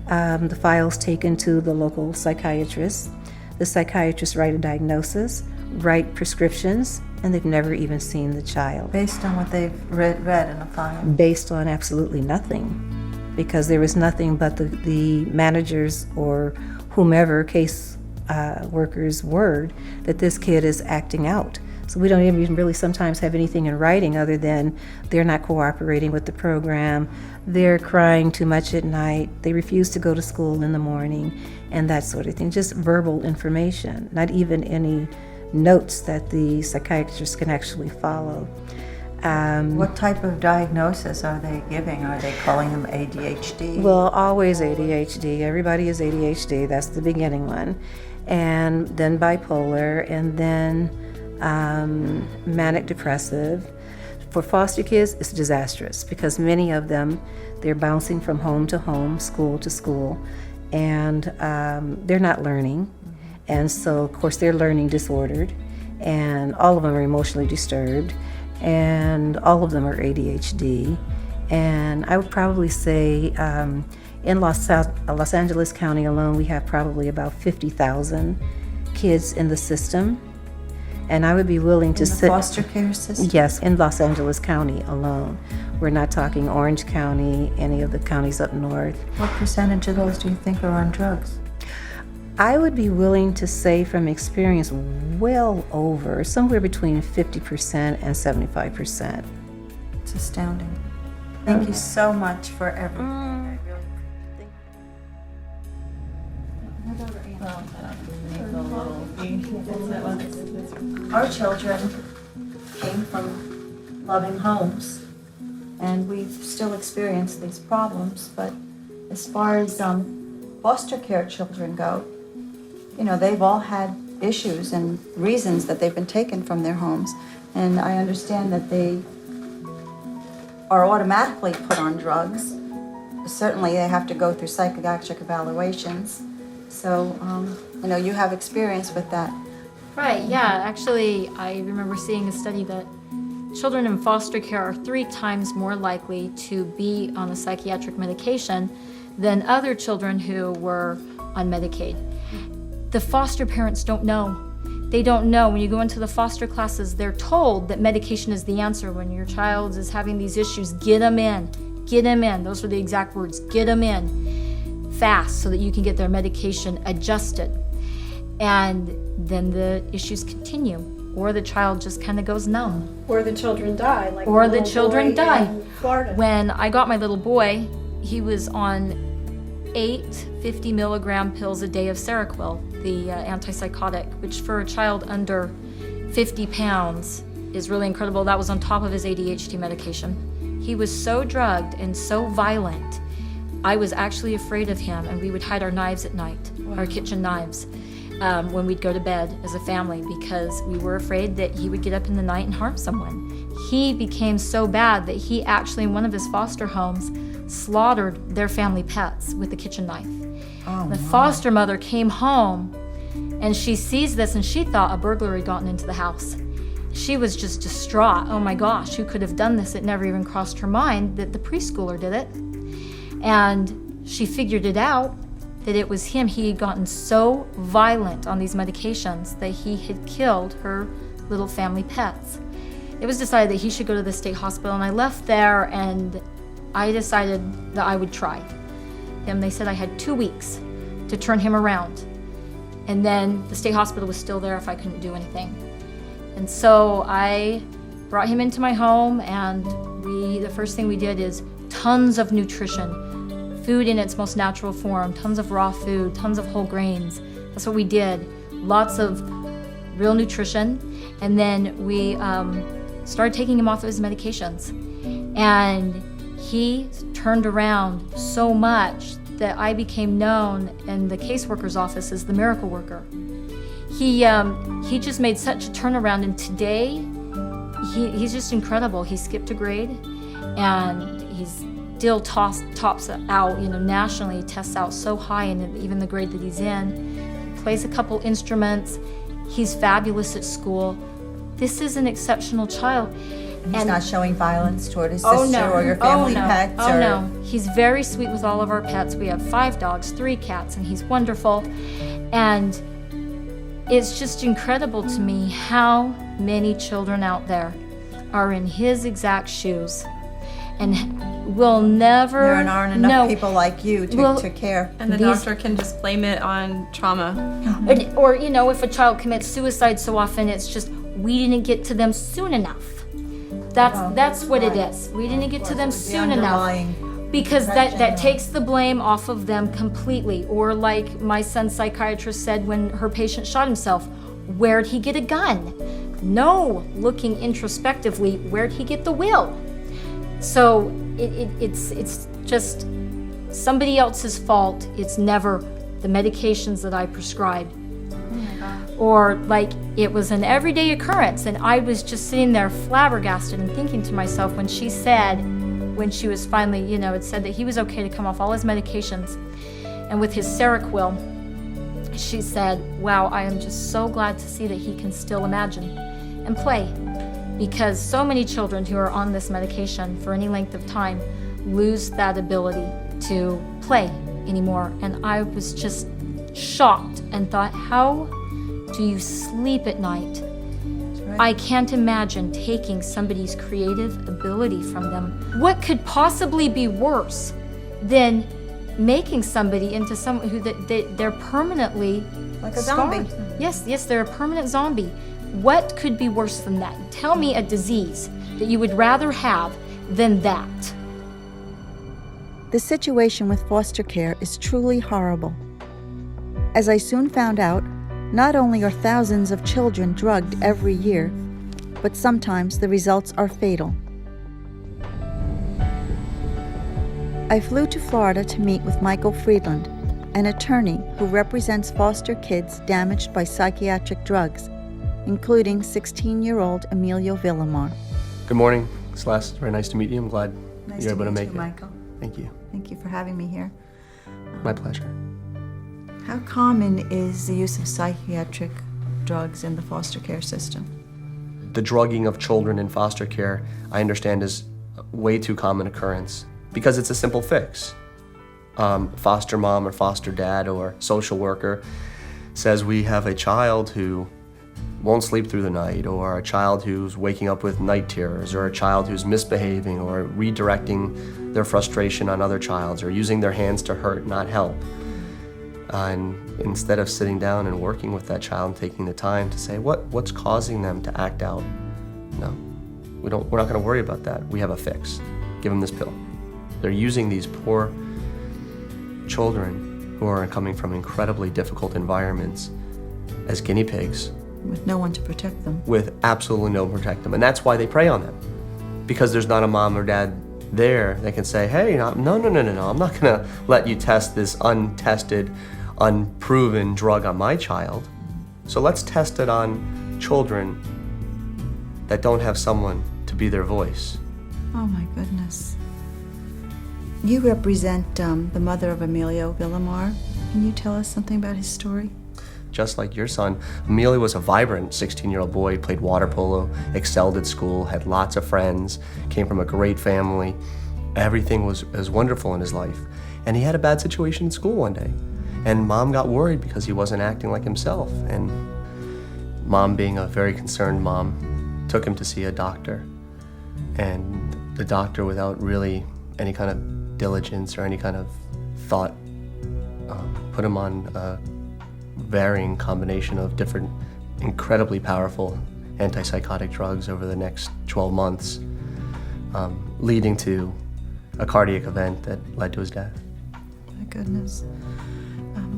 the files taken to the local psychiatrist. The psychiatrist write a diagnosis, write prescriptions, and they've never even seen the child. Based on what they've read in a file? Based on absolutely nothing, because there was nothing but the manager's or whomever case worker's word that this kid is acting out. So we don't even really sometimes have anything in writing other than they're not cooperating with the program, they're crying too much at night, they refuse to go to school in the morning, and that sort of thing. Just verbal information, not even any notes that the psychiatrist can actually follow. What type of diagnosis are they giving? Are they calling them ADHD? Well, always ADHD. Everybody is ADHD. That's the beginning one. And then bipolar, and then manic depressive. For foster kids, it's disastrous because many of them, they're bouncing from home to home, school to school, and they're not learning. And so, of course, they're learning disordered, and all of them are emotionally disturbed, and all of them are ADHD. And I would probably say in Los Angeles County alone, we have probably about 50,000 kids in the system. And I would be willing to say... In the foster care system? Yes, in Los Angeles County alone. We're not talking Orange County, any of the counties up north. What percentage of those do you think are on drugs? I would be willing to say from experience well over, somewhere between 50% and 75%. It's astounding. Thank you so much for everything. Our children came from loving homes, and we've still experienced these problems, but as far as foster care children go, you know, they've all had issues and reasons that they've been taken from their homes, and I understand that they are automatically put on drugs. Certainly they have to go through psychiatric evaluations, so you know, you have experience with that. Right, yeah. Actually, I remember seeing a study that children in foster care are 3 times more likely to be on a psychiatric medication than other children who were on Medicaid. The foster parents don't know. They don't know. When you go into the foster classes, they're told that medication is the answer. When your child is having these issues, get them in. Get them in. Those are the exact words. Get them in fast so that you can get their medication adjusted. And then the issues continue, or the child just kind of goes numb. Or the children die, like or the children die. In Florida. When I got my little boy, he was on 8 50-milligram pills a day of Seroquel, the antipsychotic, which for a child under 50 pounds is really incredible. That was on top of his ADHD medication. He was so drugged and so violent, I was actually afraid of him, and we would hide our knives at night, our kitchen knives. When we'd go to bed as a family, because we were afraid that he would get up in the night and harm someone. he became so bad that he actually, in one of his foster homes, slaughtered their family pets with a kitchen knife. The foster mother came home and she sees this and she thought a burglar had gotten into the house. She was just distraught. Oh my gosh, who could have done this? It never even crossed her mind that the preschooler did it. And she figured it out, that it was him. He had gotten so violent on these medications that he had killed her little family pets. It was decided that he should go to the state hospital, and I left there and I decided that I would try him. They said I had 2 weeks to turn him around. And then the state hospital was still there if I couldn't do anything. And so I brought him into my home, and the first thing we did is tons of nutrition, food in its most natural form, tons of raw food, tons of whole grains. That's what we did. Lots of real nutrition. And then we started taking him off of his medications. And he turned around so much that I became known in the caseworker's office as the miracle worker. He just made such a turnaround, and today he's just incredible. He skipped a grade, and he's still tops out, nationally, tests out so high in even the grade that he's in. He plays a couple instruments. He's fabulous at school. This is an exceptional child. He's not showing violence toward his sister or your family pets? Oh, no. He's very sweet with all of our pets. We have 5 dogs, 3 cats, and he's wonderful. And it's just incredible to me how many children out there are in his exact shoes and will never... There aren't enough people like you to care. And the doctor can just blame it on trauma. Or, if a child commits suicide, so often it's just, we didn't get to them soon enough. That's what it is. We didn't get to them soon enough. Because that takes the blame off of them completely. Or like my son's psychiatrist said when her patient shot himself, where'd he get a gun? No, looking introspectively, where'd he get the will? So it's just somebody else's fault. It's never the medications that I prescribed. Or like it was an everyday occurrence, and I was just sitting there flabbergasted and thinking to myself when she said, when she was finally, it said that he was okay to come off all his medications, and with his Seroquel, she said, wow, I am just so glad to see that he can still imagine and play, because so many children who are on this medication for any length of time lose that ability to play anymore. And I was just shocked and thought, how do you sleep at night? Right. I can't imagine taking somebody's creative ability from them. What could possibly be worse than making somebody into someone who they're permanently like a zombie? Yes, they're a permanent zombie. What could be worse than that? Tell me a disease that you would rather have than that. The situation with foster care is truly horrible. As I soon found out, not only are thousands of children drugged every year, but sometimes the results are fatal. I flew to Florida to meet with Michael Friedland, an attorney who represents foster kids damaged by psychiatric drugs, including 16-year-old Emilio Villamar. Good morning, Celeste. Very nice to meet you. I'm glad you're able to make it. Michael. Thank you. Thank you for having me here. My pleasure. How common is the use of psychiatric drugs in the foster care system? The drugging of children in foster care, I understand, is a way too common occurrence because it's a simple fix. Foster mom or foster dad or social worker says we have a child who won't sleep through the night, or a child who's waking up with night terrors, or a child who's misbehaving or redirecting their frustration on other childs, or using their hands to hurt, not help. And instead of sitting down and working with that child and taking the time to say, what's causing them to act out? No, we're not going to worry about that. We have a fix. Give them this pill. They're using these poor children who are coming from incredibly difficult environments as guinea pigs. With no one to protect them. With absolutely no one to protect them. And that's why they prey on them. Because there's not a mom or dad there that can say, hey, no, I'm not going to let you test this untested, unproven drug on my child. So let's test it on children that don't have someone to be their voice. Oh my goodness. You represent the mother of Emilio Villamar. Can you tell us something about his story? Just like your son, Emilio was a vibrant 16-year-old boy, played water polo, excelled at school, had lots of friends, came from a great family. Everything was wonderful in his life. And he had a bad situation in school one day. And Mom got worried because he wasn't acting like himself. And Mom, being a very concerned mom, took him to see a doctor. And the doctor, without really any kind of diligence or any kind of thought, put him on a varying combination of different incredibly powerful antipsychotic drugs over the next 12 months, leading to a cardiac event that led to his death. My goodness.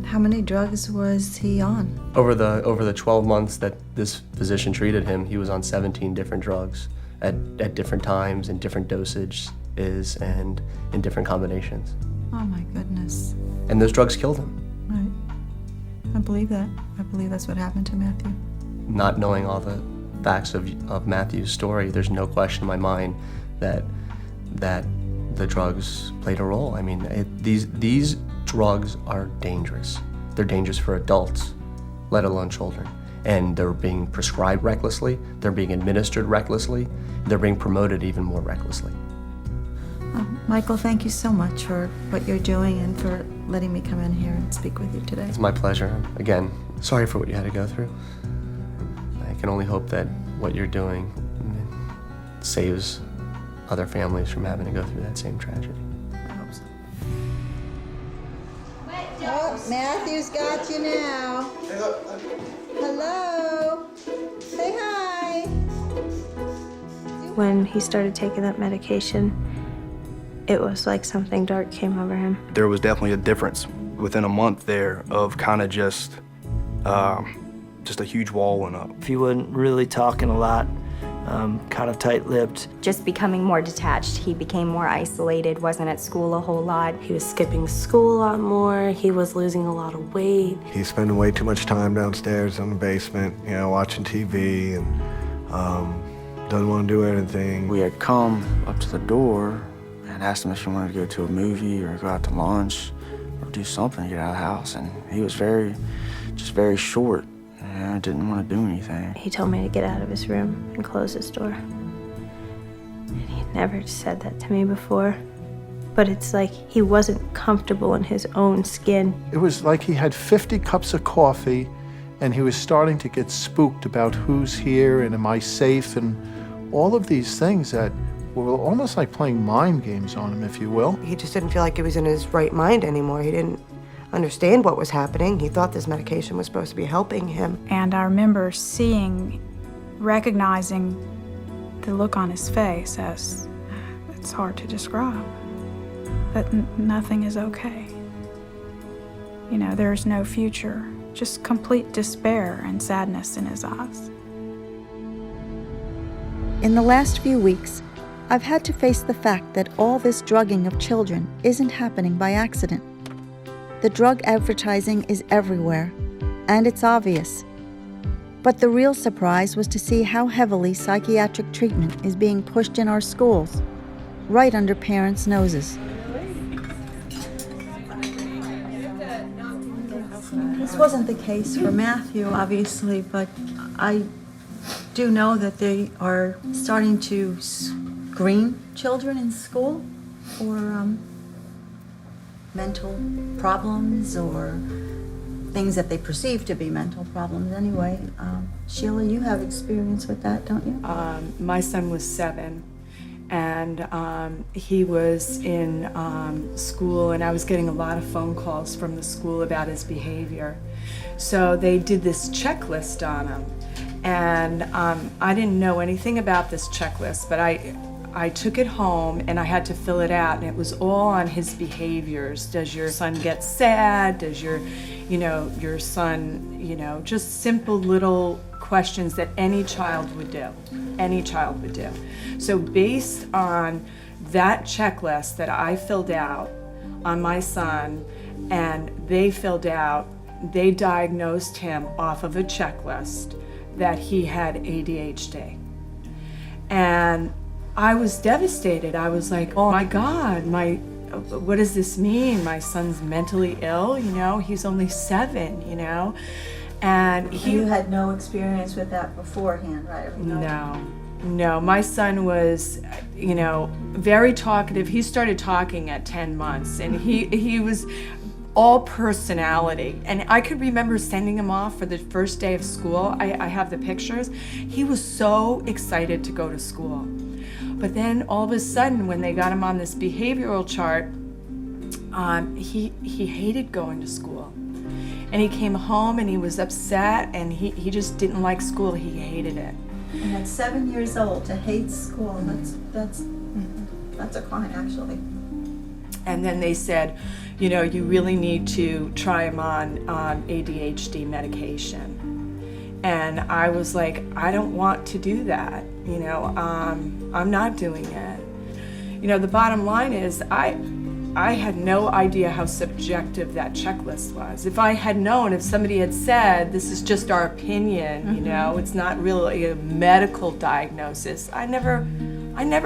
How many drugs was he on? Over the 12 months that this physician treated him, he was on 17 different drugs at different times, in different dosages, and in different combinations. Oh my goodness. And those drugs killed him. Right. I believe that. I believe that's what happened to Matthew. Not knowing all the facts of Matthew's story, there's no question in my mind that the drugs played a role. I mean, these drugs are dangerous. They're dangerous for adults, let alone children. And they're being prescribed recklessly, they're being administered recklessly, they're being promoted even more recklessly. Michael, thank you so much for what you're doing and for letting me come in here and speak with you today. It's my pleasure. Again, sorry for what you had to go through. I can only hope that what you're doing saves other families from having to go through that same tragedy. I hope so. Oh, Matthew's got you now. Hello. Say hi. When he started taking that medication, it was like something dark came over him. There was definitely a difference within a month there of kind of just a huge wall went up. He wasn't really talking a lot, kind of tight-lipped. Just becoming more detached. He became more isolated, wasn't at school a whole lot. He was skipping school a lot more. He was losing a lot of weight. He's spending way too much time downstairs in the basement, watching TV, and doesn't want to do anything. We had come up to the door and asked him if he wanted to go to a movie or go out to lunch or do something to get out of the house. And he was very short. Didn't want to do anything. He told me to get out of his room and close his door. And he'd never said that to me before. But it's like he wasn't comfortable in his own skin. It was like he had 50 cups of coffee and he was starting to get spooked about who's here and am I safe and all of these things that were almost like playing mind games on him, if you will. He just didn't feel like he was in his right mind anymore. He didn't understand what was happening. He thought this medication was supposed to be helping him. And I remember recognizing the look on his face as, it's hard to describe, that nothing is okay. There's no future, just complete despair and sadness in his eyes. In the last few weeks, I've had to face the fact that all this drugging of children isn't happening by accident. The drug advertising is everywhere, and it's obvious. But the real surprise was to see how heavily psychiatric treatment is being pushed in our schools, right under parents' noses. This wasn't the case for Matthew, obviously, but I do know that they are starting to screen children in school for mental problems or things that they perceive to be mental problems anyway. Sheila, you have experience with that, don't you? My son was 7, and he was in school, and I was getting a lot of phone calls from the school about his behavior. So they did this checklist on him, and I didn't know anything about this checklist, but I took it home and I had to fill it out, and it was all on his behaviors. Does your son get sad? Does your son, just simple little questions that any child would do. Any child would do. So based on that checklist that I filled out on my son, and they filled out, they diagnosed him off of a checklist that he had ADHD. And I was devastated. I was like, oh my God, what does this mean? My son's mentally ill, you know? He's only 7, you know? And You had no experience with that beforehand, right? No, my son was, you know, very talkative. He started talking at 10 months, and he was all personality. And I could remember sending him off for the first day of school. I have the pictures. He was so excited to go to school. But then all of a sudden, when they got him on this behavioral chart, he hated going to school. And he came home and he was upset, and he just didn't like school. He hated it. And at 7 years old, to hate school, that's a crime, actually. And then they said, you know, you really need to try him on ADHD medication. And I was like, I don't want to do that. You know, I'm not doing it. You know, the bottom line is I had no idea how subjective that checklist was. If I had known, if somebody had said, this is just our opinion, you know, it's not really a medical diagnosis, I never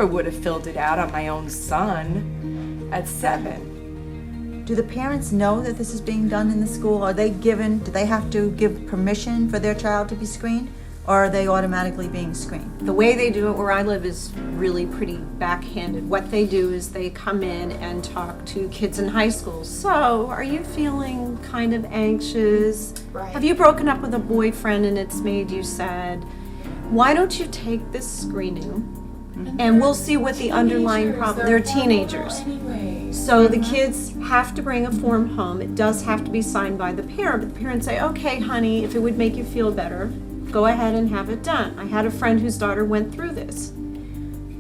would have filled it out on my own son at 7. Do the parents know that this is being done in the school? Do they have to give permission for their child to be screened? Or are they automatically being screened? The way they do it where I live is really pretty backhanded. What they do is they come in and talk to kids in high school. So, are you feeling kind of anxious? Right. Have you broken up with a boyfriend and it's made you sad? Why don't you take this screening and we'll see what the underlying problem. They're teenagers. So the kids have to bring a form home. It does have to be signed by the parent. But the parents say, okay, honey, if it would make you feel better, go ahead and have it done. I had a friend whose daughter went through this.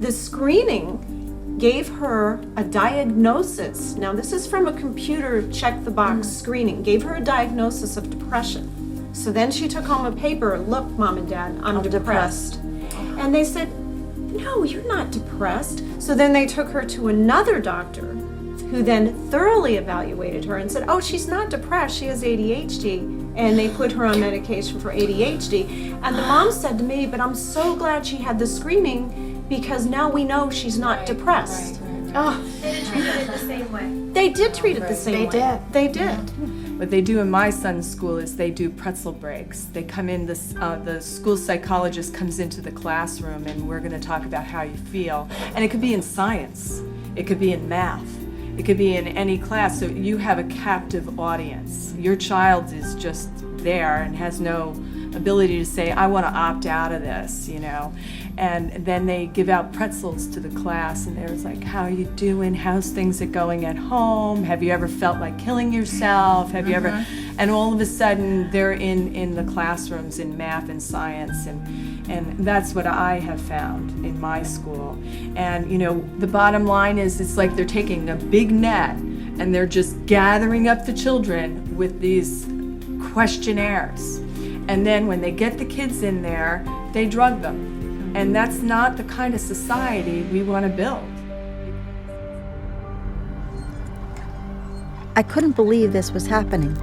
The screening gave her a diagnosis. Now this is from a computer check-the-box screening. Gave her a diagnosis of depression. So then she took home a paper, look, Mom and Dad, I'm depressed. And they said, no, you're not depressed. So then they took her to another doctor who then thoroughly evaluated her and said, oh, she's not depressed, she has ADHD. And they put her on medication for ADHD. And the mom said to me, but I'm so glad she had the screening because now we know she's not depressed. Oh. They didn't treat it the same way. They did treat it the same way. They did. What they do in my son's school is they do pretzel breaks. They come in, the school psychologist comes into the classroom and we're gonna talk about how you feel. And it could be in science, it could be in math, it could be in any class, so you have a captive audience. Your child is just there and has no ability to say, I want to opt out of this, you know. And then they give out pretzels to the class and there's like, how are you doing? How's things are going at home? Have you ever felt like killing yourself? Have you ever? And all of a sudden they're in the classrooms in math and science, and that's what I have found in my school. And you know, the bottom line is it's like they're taking a big net and they're just gathering up the children with these questionnaires. And then when they get the kids in there, they drug them. And that's not the kind of society we want to build. I couldn't believe this was happening,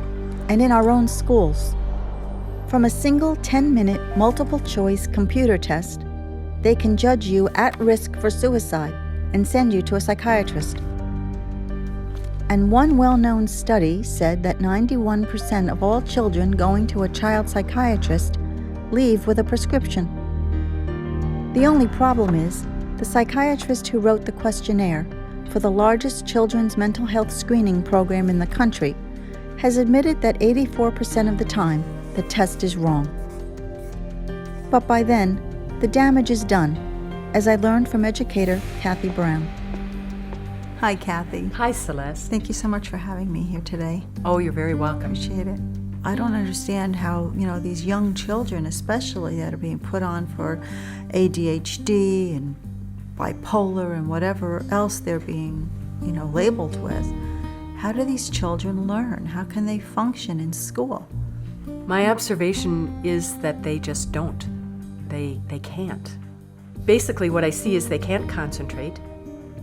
and in our own schools. From a single 10-minute multiple-choice computer test, they can judge you at risk for suicide and send you to a psychiatrist. And one well-known study said that 91% of all children going to a child psychiatrist leave with a prescription. The only problem is, the psychiatrist who wrote the questionnaire for the largest children's mental health screening program in the country has admitted that 84% of the time the test is wrong. But by then, the damage is done, as I learned from educator Kathy Brown. Hi, Kathy. Hi, Celeste. Thank you so much for having me here today. Oh, you're very welcome. Appreciate it. I don't understand how, these young children especially that are being put on for ADHD and bipolar and whatever else they're being, labeled with. How do these children learn? How can they function in school? My observation is that they just don't. They can't. Basically, what I see is they can't concentrate,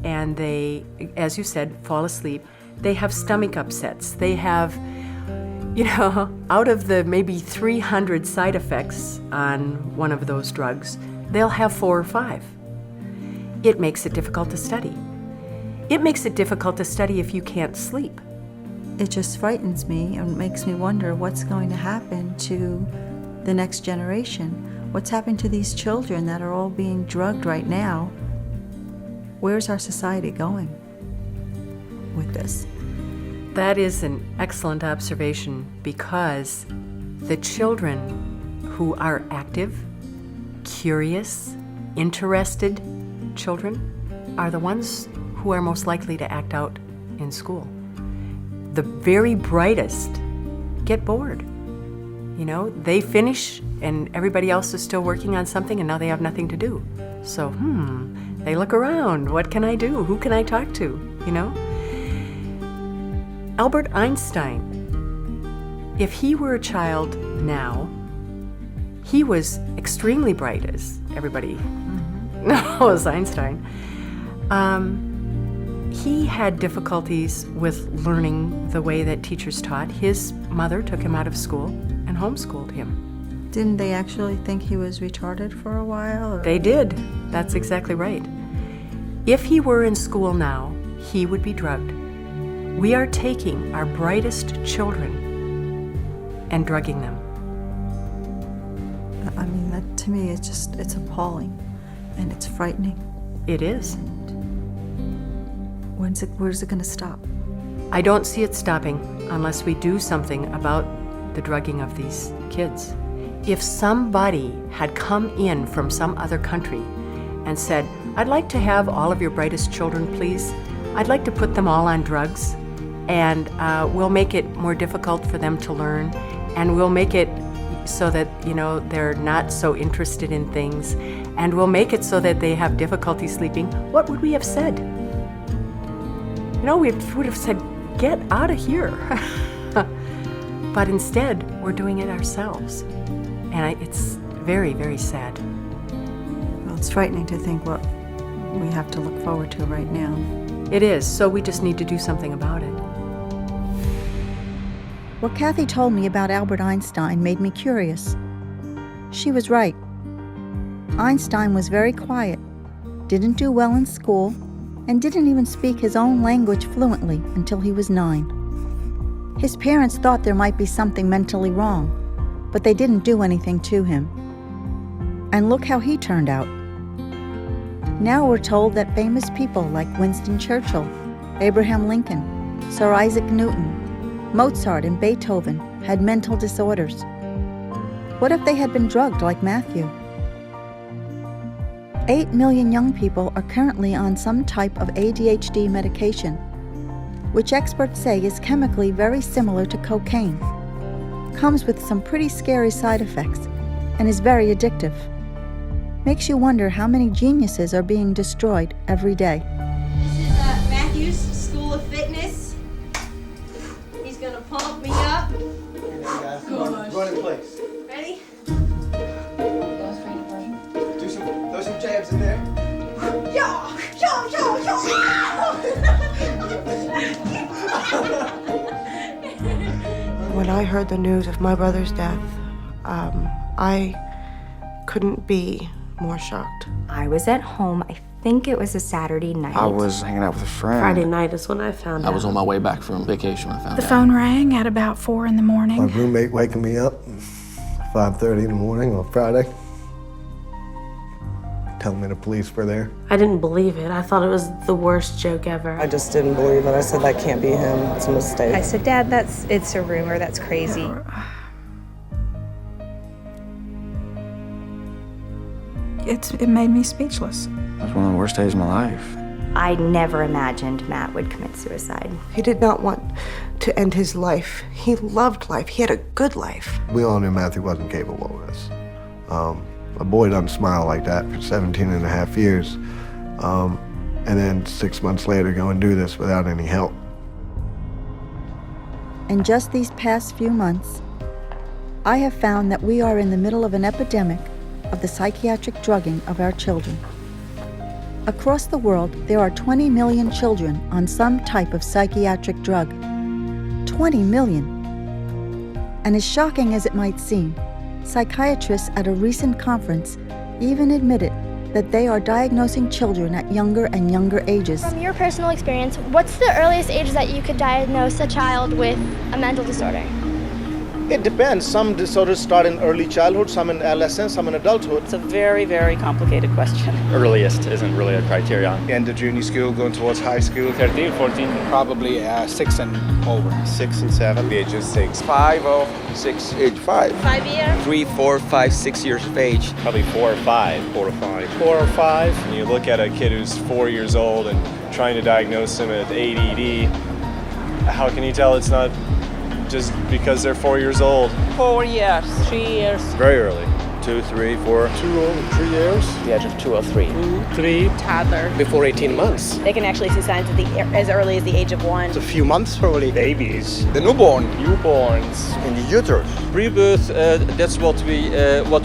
and they, as you said, fall asleep. They have stomach upsets. They have, out of the maybe 300 side effects on one of those drugs, they'll have 4 or 5. it makes it difficult to study. It makes it difficult to study if you can't sleep. It just frightens me and makes me wonder what's going to happen to the next generation. What's happening to these children that are all being drugged right now? Where's our society going with this? That is an excellent observation, because the children who are active, curious, interested children are the ones who are most likely to act out in school. The very brightest get bored. You know, they finish and everybody else is still working on something and now they have nothing to do. So, they look around. What can I do? Who can I talk to? You know? Albert Einstein, if he were a child now, he was extremely bright, as everybody knows Einstein. He had difficulties with learning the way that teachers taught. His mother took him out of school and homeschooled him. Didn't they actually think he was retarded for a while? Or? They did. That's exactly right. If he were in school now, he would be drugged. We are taking our brightest children and drugging them. I mean, that to me, it's appalling and it's frightening. It is. Where's it going to stop? I don't see it stopping unless we do something about the drugging of these kids. If somebody had come in from some other country and said, I'd like to have all of your brightest children, please. I'd like to put them all on drugs, and we'll make it more difficult for them to learn, and we'll make it so that, you know, they're not so interested in things, and we'll make it so that they have difficulty sleeping, what would we have said? You know, we would have said, get out of here. But instead, we're doing it ourselves. And it's very, very sad. Well, it's frightening to think what we have to look forward to right now. It is, so we just need to do something about it. What Kathy told me about Albert Einstein made me curious. She was right. Einstein was very quiet, didn't do well in school, and didn't even speak his own language fluently until he was 9. His parents thought there might be something mentally wrong, but they didn't do anything to him. And look how he turned out. Now we're told that famous people like Winston Churchill, Abraham Lincoln, Sir Isaac Newton, Mozart and Beethoven had mental disorders. What if they had been drugged like Matthew? 8 million young people are currently on some type of ADHD medication, which experts say is chemically very similar to cocaine, comes with some pretty scary side effects, and is very addictive. Makes you wonder how many geniuses are being destroyed every day. This is Matthew's School of Fitness. He's gonna pump me up. Run in place. Ready? Throw some jabs in there. Yo! When I heard the news of my brother's death, I couldn't be more shocked. I was at home. I think it was a Saturday night. I was hanging out with a friend. Friday night is when I found out. I was on my way back from vacation when I found The out. phone rang at about 4 in the morning. My roommate waking me up 5:30 in the morning on Friday, telling me the police were there. I didn't believe it. I thought it was the worst joke ever. I just didn't believe it. I said, that can't be him. It's a mistake. I said, Dad, it's a rumor. That's crazy. It made me speechless. It was one of the worst days of my life. I never imagined Matt would commit suicide. He did not want to end his life. He loved life. He had a good life. We all knew Matthew wasn't capable of this. A boy doesn't smile like that for 17 and a half years. And then 6 months later go and do this without any help. In just these past few months, I have found that we are in the middle of an epidemic of the psychiatric drugging of our children. Across the world, there are 20 million children on some type of psychiatric drug. 20 million. And as shocking as it might seem, psychiatrists at a recent conference even admitted that they are diagnosing children at younger and younger ages. From your personal experience, what's the earliest age that you could diagnose a child with a mental disorder? It depends. Some disorders start in early childhood, some in adolescence, some in adulthood. It's a very, very complicated question. Earliest isn't really a criterion. End of junior school, going towards high school. 13, 14. Probably 6 and over. 6 and 7. The age is 6. 5 or 6. Age 5. 5 years? 3, 4, 5, 6 years of age. Probably 4 or 5. 4 or 5. 4 or 5. When you look at a kid who's 4 years old and trying to diagnose him with ADD, how can you tell it's not just because they're 4 years old? 4 years, 3 years. Very early. 2, 3, 4. 2 or 3 years. The age of 2 or 3. 2, 3. Toddler. Before 18 months. They can actually see signs as early as the age of 1. It's a few months probably. Babies. The newborn. Newborns. In the uterus. Pre-birth, that's what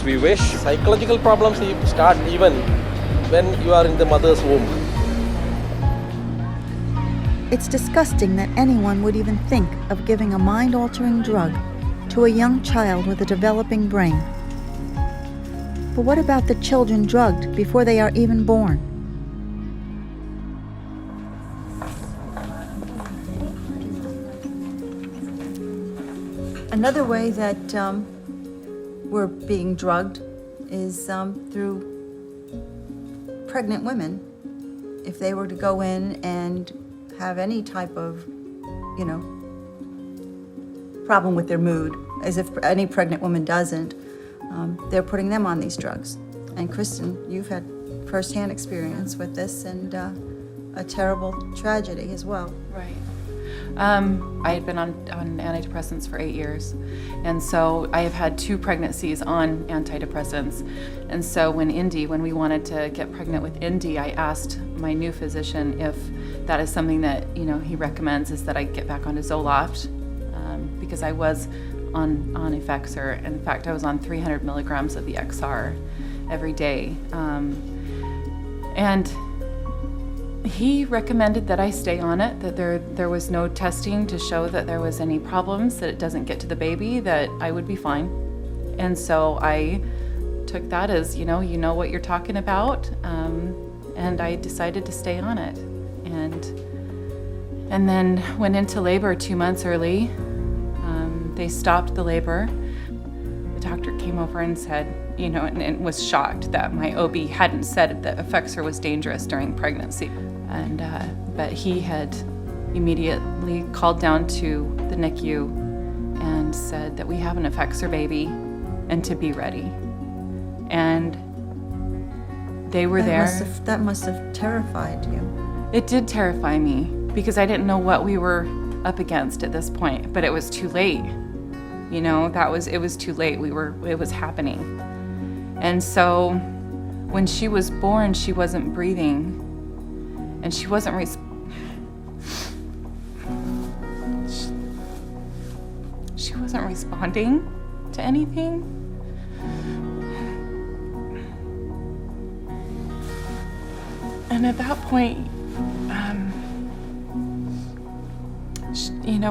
we wish. Psychological problems start even when you are in the mother's womb. It's disgusting that anyone would even think of giving a mind-altering drug to a young child with a developing brain. But what about the children drugged before they are even born? Another way that we're being drugged is through pregnant women. If they were to go in and have any type of, problem with their mood, as if any pregnant woman doesn't, they're putting them on these drugs. And Kristen, you've had firsthand experience with this and a terrible tragedy as well. Right. I had been on antidepressants for 8 years, and so I have had 2 pregnancies on antidepressants. And so when we wanted to get pregnant with Indy, I asked my new physician if that is something that he recommends, is that I get back onto Zoloft, because I was on Effexor. In fact, I was on 300 milligrams of the XR every day, and he recommended that I stay on it, that there was no testing to show that there was any problems, that it doesn't get to the baby, that I would be fine. And so I took that as, you know what you're talking about, and I decided to stay on it. And then went into labor 2 months early. They stopped the labor. The doctor came over and said, and was shocked that my OB hadn't said that Effexor was dangerous during pregnancy. But he had immediately called down to the NICU and said that we have an Effexor baby and to be ready. And they were there. That must have terrified you. It did terrify me because I didn't know what we were up against at this point, but it was too late. It was too late. It was happening. And so when she was born, she wasn't breathing. And she wasn't she wasn't responding to anything. And at that point,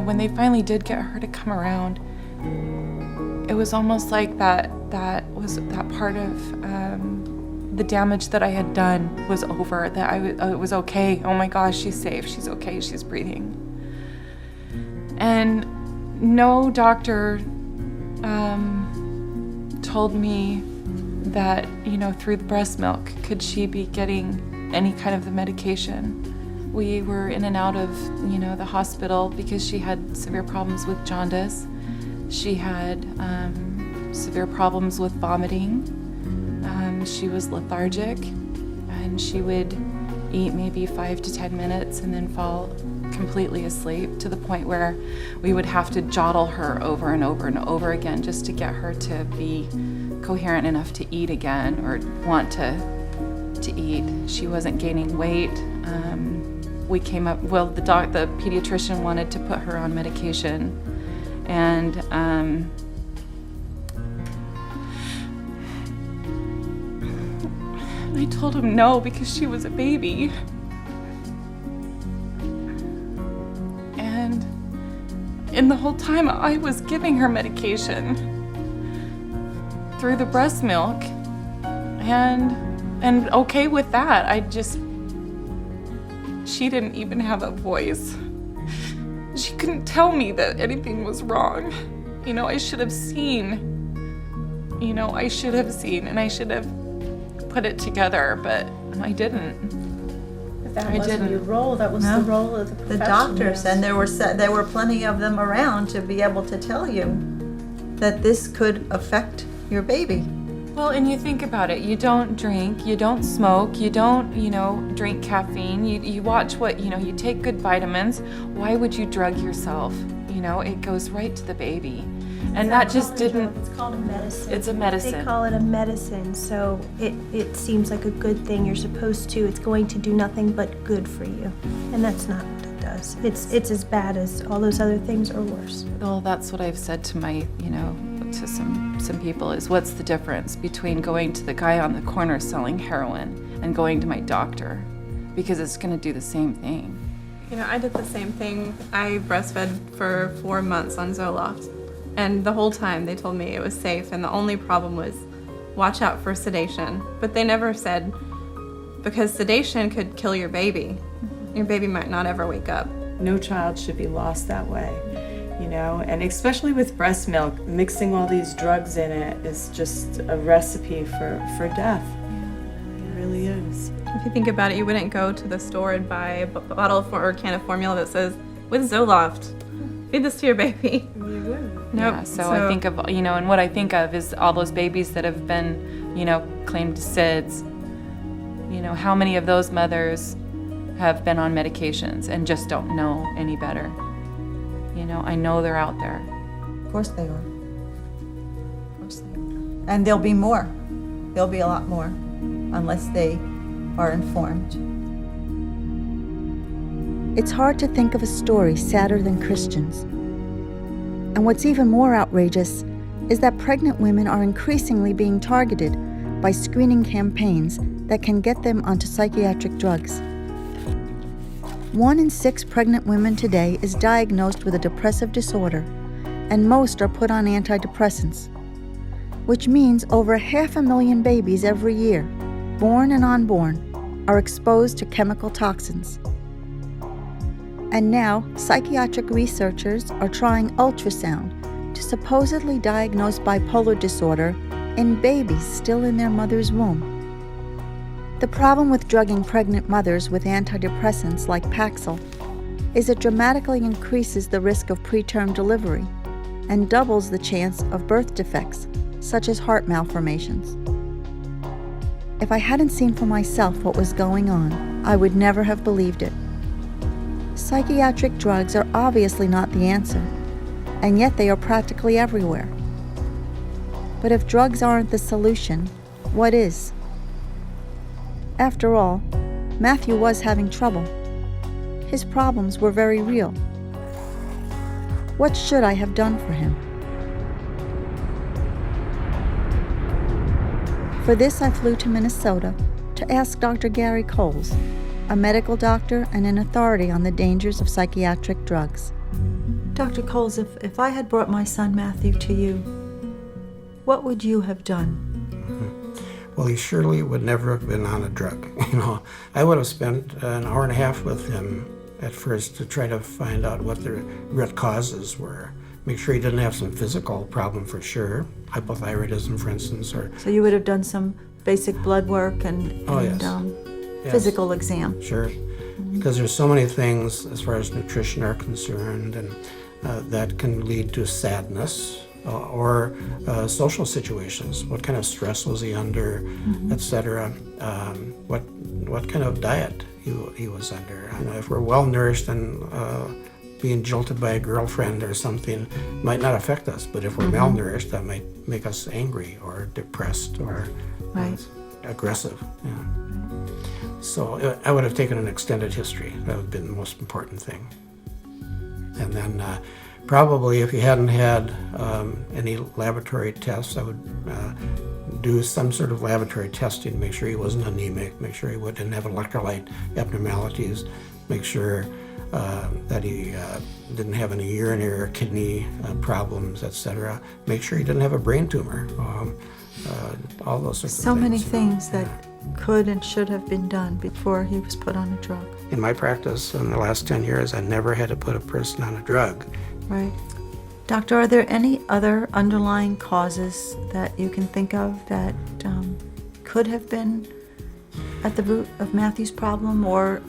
when they finally did get her to come around, it was almost like that part of the damage that I had done was over, that it was okay. Oh my gosh, she's safe, she's okay, she's breathing. And no doctor told me that, through the breast milk, could she be getting any kind of the medication. We were in and out of, the hospital because she had severe problems with jaundice. She had severe problems with vomiting. She was lethargic, and she would eat maybe 5 to 10 minutes and then fall completely asleep, to the point where we would have to jottle her over and over and over again just to get her to be coherent enough to eat again or want to eat. She wasn't gaining weight. The pediatrician wanted to put her on medication, and I told him no because she was a baby. And in the whole time I was giving her medication through the breast milk, and and okay with that. She didn't even have a voice. She couldn't tell me that anything was wrong. I should have seen. And I should have put it together, but I didn't. That wasn't your role. That was the role of the doctors, and there were plenty of them around to be able to tell you that this could affect your baby. Well, and you think about it, you don't drink, you don't smoke, you don't, drink caffeine, you watch what, you take good vitamins. Why would you drug yourself? It goes right to the baby. And that just didn't... It's called a medicine. It's a medicine. They call it a medicine, so it seems like a good thing. You're supposed to. It's going to do nothing but good for you. And that's not what it does. It's as bad as all those other things or worse. Well, that's what I've said to my, to some people is, what's the difference between going to the guy on the corner selling heroin and going to my doctor? Because it's going to do the same thing. I did the same thing. I breastfed for 4 months on Zoloft. And the whole time they told me it was safe, and the only problem was watch out for sedation. But they never said, because sedation could kill your baby. Your baby might not ever wake up. No child should be lost that way, and especially with breast milk, mixing all these drugs in it is just a recipe for death. It really is. If you think about it, you wouldn't go to the store and buy a bottle or a can of formula that says, with Zoloft, feed this to your baby. You wouldn't. Nope. Yeah, so I think of, and what I think of is all those babies that have been, claimed SIDS. How many of those mothers have been on medications and just don't know any better? I know they're out there. Of course they are. Of course they are. And there'll be more. There'll be a lot more, unless they are informed. It's hard to think of a story sadder than Christians. And what's even more outrageous is that pregnant women are increasingly being targeted by screening campaigns that can get them onto psychiatric drugs. 1 in 6 pregnant women today is diagnosed with a depressive disorder, and most are put on antidepressants, which means over 500,000 babies every year, born and unborn, are exposed to chemical toxins. And now, psychiatric researchers are trying ultrasound to supposedly diagnose bipolar disorder in babies still in their mother's womb. The problem with drugging pregnant mothers with antidepressants like Paxil is it dramatically increases the risk of preterm delivery and doubles the chance of birth defects, such as heart malformations. If I hadn't seen for myself what was going on, I would never have believed it. Psychiatric drugs are obviously not the answer, and yet they are practically everywhere. But if drugs aren't the solution, what is? After all, Matthew was having trouble. His problems were very real. What should I have done for him? For this, I flew to Minnesota to ask Dr. Gary Coles, a medical doctor and an authority on the dangers of psychiatric drugs. Dr. Coles, if I had brought my son Matthew to you, what would you have done? Well, he surely would never have been on a drug. I would have spent an hour and a half with him at first to try to find out what the root causes were. Make sure he didn't have some physical problem for sure, hypothyroidism, for instance. So you would have done some basic blood work and Yes. physical exam. Sure, because there's so many things as far as nutrition are concerned, and that can lead to sadness or social situations. What kind of stress was he under, etc. What kind of diet he was under. If we're well nourished and being jilted by a girlfriend or something might not affect us, but if we're malnourished, that might make us angry or depressed or aggressive. Yeah. So I would have taken an extended history. That would have been the most important thing. And then probably if he hadn't had any laboratory tests, I would do some sort of laboratory testing to make sure he wasn't anemic, make sure he didn't have electrolyte abnormalities, make sure that he didn't have any urinary or kidney problems, etc. Make sure he didn't have a brain tumor, all those sorts of things. So many things that could and should have been done before he was put on a drug. In my practice in the last 10 years, I never had to put a person on a drug. Right. Doctor, are there any other underlying causes that you can think of that could have been at the root of Matthew's problem, or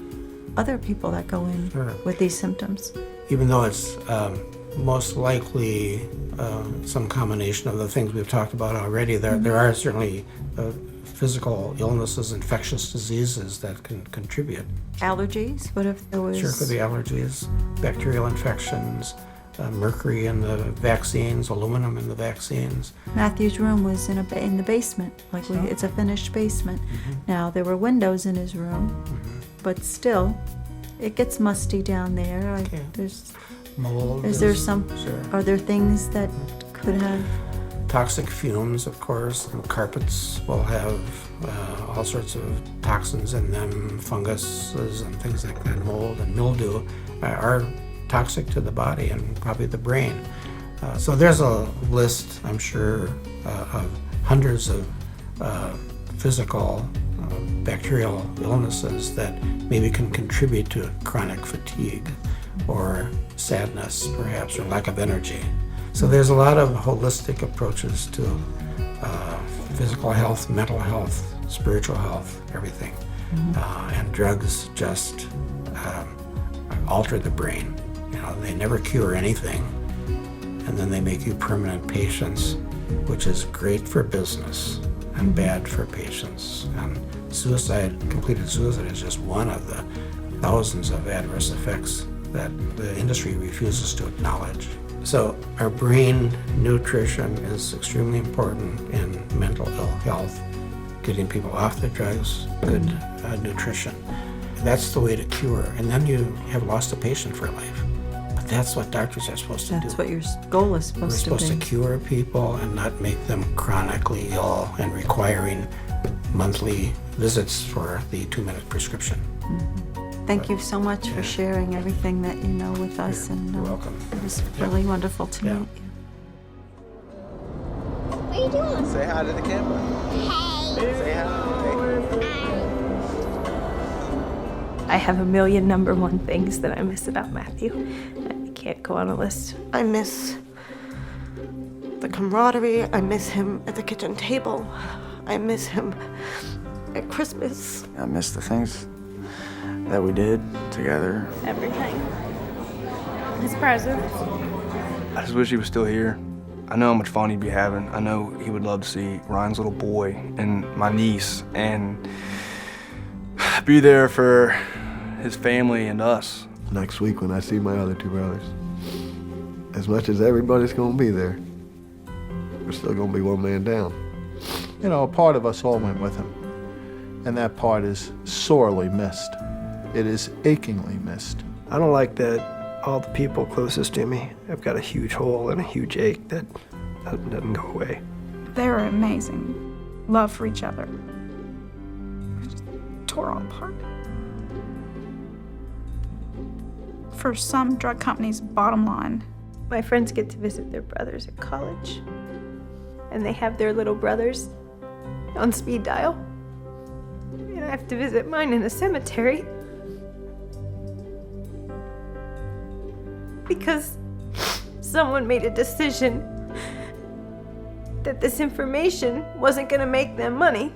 other people that go in with these symptoms? Even though it's most likely some combination of the things we've talked about already, there are certainly physical illnesses, infectious diseases that can contribute. Allergies? What if there was... Sure, could be allergies, bacterial infections, mercury in the vaccines, aluminum in the vaccines. Matthew's room was in the basement, it's a finished basement. Now, there were windows in his room, but still, it gets musty down there. There's mold. Is there some? Sure. Are there things that could have? Toxic fumes, of course. Carpets will have all sorts of toxins in them, funguses and things like that. Mold and mildew are toxic to the body and probably the brain. So there's a list, I'm sure, of hundreds of physical bacterial illnesses that maybe can contribute to chronic fatigue or sadness, perhaps, or lack of energy. So there's a lot of holistic approaches to physical health, mental health, spiritual health, everything. And drugs just alter the brain. They never cure anything, and then they make you permanent patients, which is great for business and bad for patients. And completed suicide is just one of the thousands of adverse effects that the industry refuses to acknowledge. So our brain nutrition is extremely important in mental ill health, getting people off the drugs, good nutrition. That's the way to cure, and then you have lost a patient for life. But that's what doctors are supposed to do. That's what your goal is supposed to be. We're supposed to cure people and not make them chronically ill and requiring monthly visits for the 2-minute prescription. Thank you so much for sharing everything that you know with us. You're welcome. It was really wonderful to meet you. What are you doing? Say hi to the camera. Hey. Say hi. I have a million number one things that I miss about Matthew. I can't go on a list. I miss the camaraderie. I miss him at the kitchen table. I miss him at Christmas. I miss the things that we did together. Everything. His presents. I just wish he was still here. I know how much fun he'd be having. I know he would love to see Ryan's little boy and my niece and be there for his family and us. Next week when I see my other 2 brothers, as much as everybody's gonna be there, we're still gonna be one man down. You know, a part of us all went with him, and that part is sorely missed. It is achingly missed. I don't like that all the people closest to me have got a huge hole and a huge ache that doesn't go away. They're amazing. Love for each other. I just tore all apart. For some drug companies' bottom line. My friends get to visit their brothers at college, and they have their little brothers on speed dial. And I have to visit mine in a cemetery. Because someone made a decision that this information wasn't gonna make them money.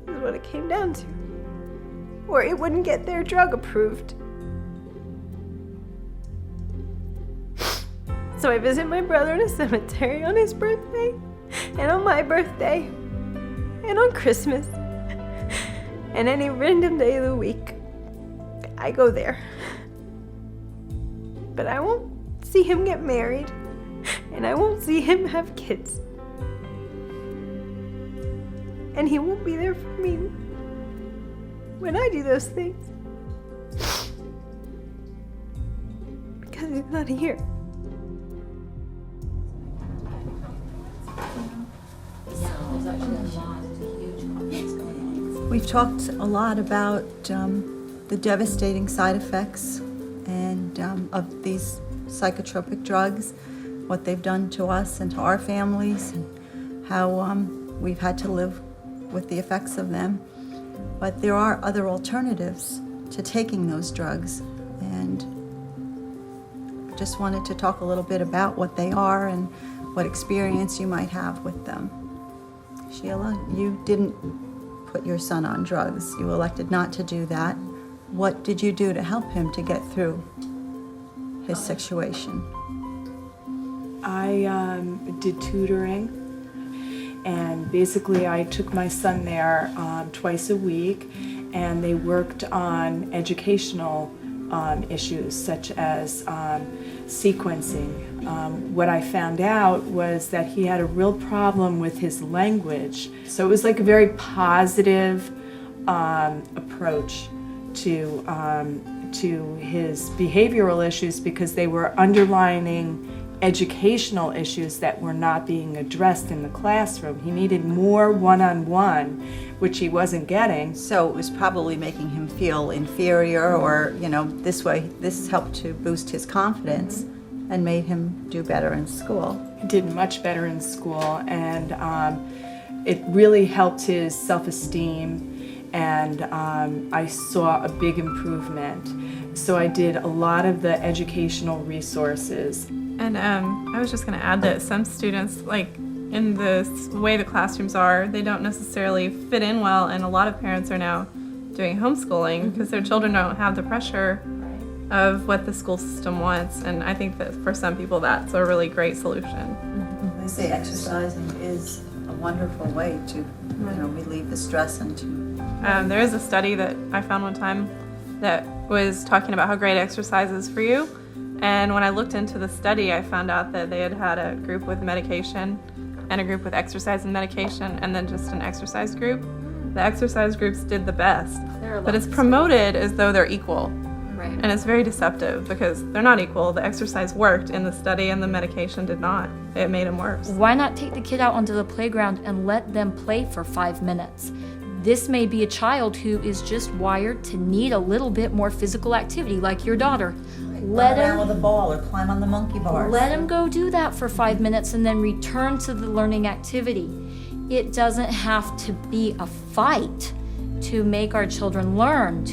Is what it came down to. Or it wouldn't get their drug approved. So I visit my brother in a cemetery on his birthday, and on my birthday, and on Christmas, and any random day of the week. I go there. But I won't see him get married, and I won't see him have kids. And he won't be there for me when I do those things. Because he's not here. We've talked a lot about the devastating side effects and of these psychotropic drugs, what they've done to us and to our families, and how we've had to live with the effects of them. But there are other alternatives to taking those drugs, and I just wanted to talk a little bit about what they are and what experience you might have with them. Sheila, you didn't put your son on drugs. You elected not to do that. What did you do to help him to get through his situation? I did tutoring, and basically I took my son there twice a week, and they worked on educational issues such as sequencing. What I found out was that he had a real problem with his language. So it was like a very positive approach to his behavioral issues, because they were underlining educational issues that were not being addressed in the classroom. He needed more one-on-one, which he wasn't getting. So it was probably making him feel inferior, or, you know, this helped to boost his confidence and made him do better in school. He did much better in school, and it really helped his self-esteem, and I saw a big improvement. So I did a lot of the educational resources. And I was just going to add that some students, like in the way the classrooms are, they don't necessarily fit in well, and a lot of parents are now doing homeschooling because their children don't have the pressure of what the school system wants, and I think that for some people that's a really great solution. They say exercising is a wonderful way to relieve the stress and to... There is a study that I found one time that was talking about how great exercise is for you. And when I looked into the study, I found out that they had a group with medication and a group with exercise and medication, and then just an exercise group. The exercise groups did the best, but it's promoted as though they're equal. Right. And it's very deceptive because they're not equal. The exercise worked in the study and the medication did not. It made them worse. Why not take the kid out onto the playground and let them play for 5 minutes? This may be a child who is just wired to need a little bit more physical activity, like your daughter. Let him with a ball or climb on the monkey bars. Let him go do that for 5 minutes and then return to the learning activity. It doesn't have to be a fight to make our children learn,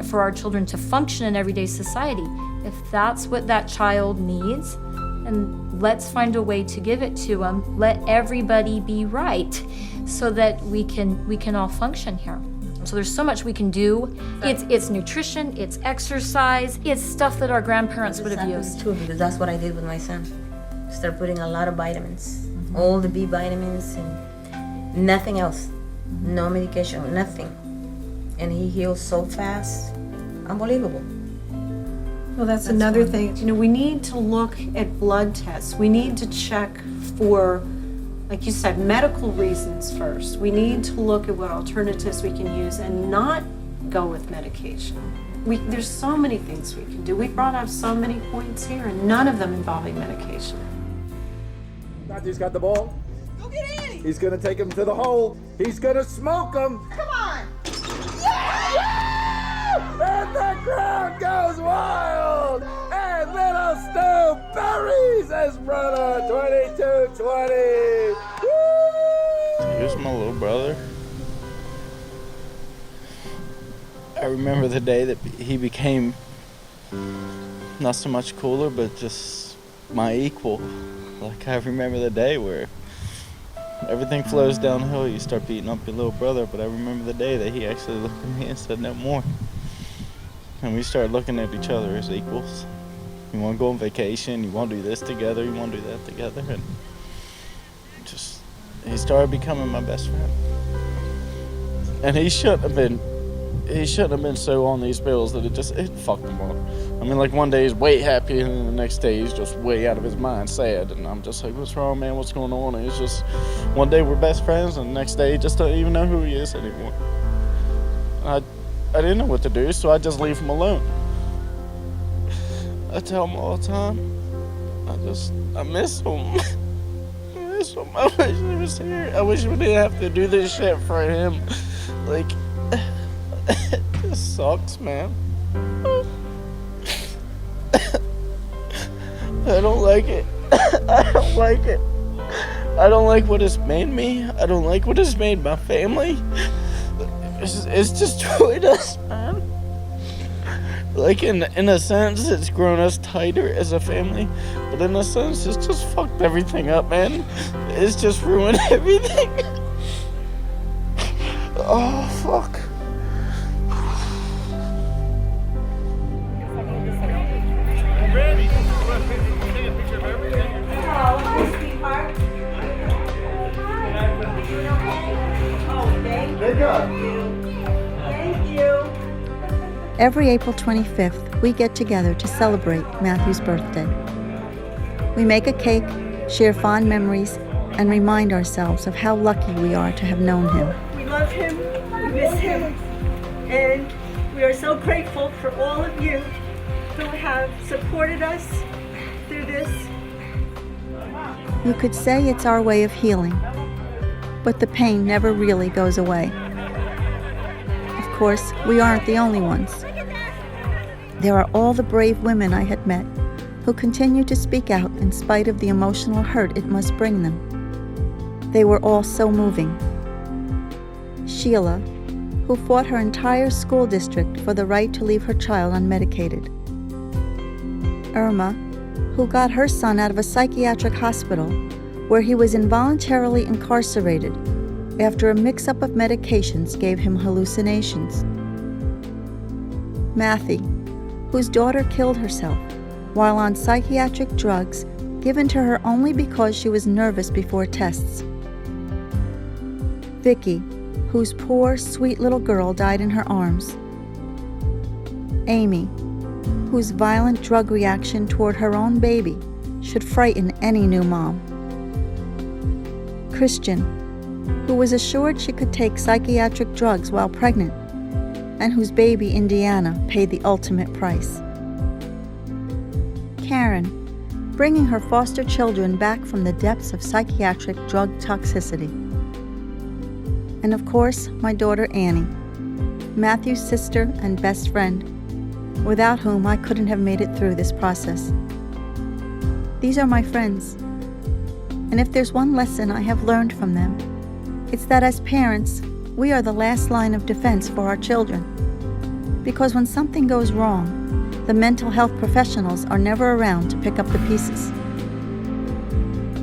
for our children to function in everyday society. If that's what that child needs, and let's find a way to give it to them. Let everybody be right, so that we can all function here. So there's so much we can do. It's nutrition, it's exercise, it's stuff that our grandparents would have used. Too, because that's what I did with my son. Start putting a lot of vitamins, all the B vitamins and nothing else, no medication, nothing. And he heals so fast, unbelievable. Well, that's another thing. You know, we need to look at blood tests. We need to check for, like you said, medical reasons first. We need to look at what alternatives we can use and not go with medication. There's so many things we can do. We brought up so many points here, and none of them involving medication. Matthew's got the ball. Go get Annie. He's gonna take him to the hole. He's gonna smoke him. Come on. And the crowd goes wild! And little Stu buries his brother, 22-20! He was my little brother. I remember the day that he became not so much cooler, but just my equal. Like, I remember the day where everything flows downhill, you start beating up your little brother, but I remember the day that he actually looked at me and said no more. And we started looking at each other as equals. You want to go on vacation, you want to do this together, you want to do that together, and just, he started becoming my best friend. And he shouldn't have been so on these pills that it fucked him up. I mean, like, one day he's way happy, and then the next day he's just way out of his mind, sad, and I'm just like, what's wrong, man, what's going on? And it's just, one day we're best friends, and the next day he just don't even know who he is anymore. I didn't know what to do, so I just leave him alone. I tell him all the time, I miss him. I miss him. I wish he was here. I wish we didn't have to do this shit for him. Like, it just sucks, man. I don't like it. I don't like it. I don't like what it's made me. I don't like what it's made my family. It's destroyed us, man. Like, in a sense, it's grown us tighter as a family, but in a sense, it's just fucked everything up, man. It's just ruined everything. Oh, fuck. Every April 25th, we get together to celebrate Matthew's birthday. We make a cake, share fond memories, and remind ourselves of how lucky we are to have known him. We love him, we miss him, and we are so grateful for all of you who have supported us through this. You could say it's our way of healing, but the pain never really goes away. Of course, we aren't the only ones. There are all the brave women I had met who continue to speak out in spite of the emotional hurt it must bring them. They were all so moving. Sheila, who fought her entire school district for the right to leave her child unmedicated. Irma, who got her son out of a psychiatric hospital where he was involuntarily incarcerated after a mix-up of medications gave him hallucinations. Matthew, whose daughter killed herself while on psychiatric drugs given to her only because she was nervous before tests. Vicky, whose poor, sweet little girl died in her arms. Amy, whose violent drug reaction toward her own baby should frighten any new mom. Christian, who was assured she could take psychiatric drugs while pregnant, and whose baby, Indiana, paid the ultimate price. Karen, bringing her foster children back from the depths of psychiatric drug toxicity. And of course, my daughter Annie, Matthew's sister and best friend, without whom I couldn't have made it through this process. These are my friends, and if there's one lesson I have learned from them, it's that as parents, we are the last line of defense for our children. Because when something goes wrong, the mental health professionals are never around to pick up the pieces.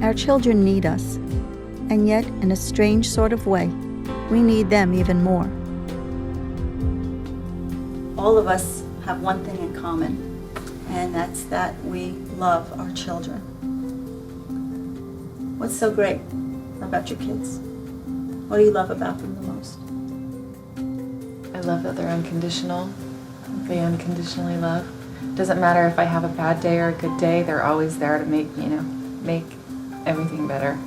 Our children need us, and yet, in a strange sort of way, we need them even more. All of us have one thing in common, and that's that we love our children. What's so great about your kids? What do you love about them the most? I love that they're unconditional. They unconditionally love. Doesn't matter if I have a bad day or a good day, they're always there to make everything better.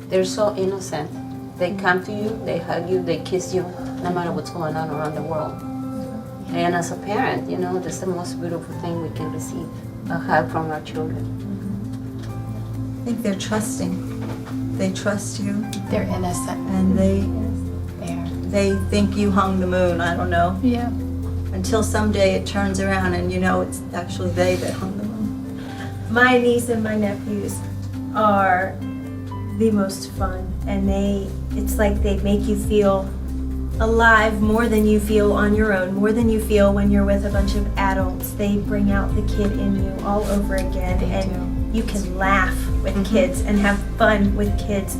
They're so innocent. They come to you, they hug you, they kiss you, no matter what's going on around the world. And as a parent, that's the most beautiful thing we can receive, a hug from our children. I think they're trusting. They trust you. They're innocent. And they think you hung the moon, I don't know. Yeah. Until someday it turns around and it's actually they that hung the moon. My niece and my nephews are the most fun, and it's like they make you feel alive more than you feel on your own, more than you feel when you're with a bunch of adults. They bring out the kid in you all over again, and you can laugh with kids and have fun with kids.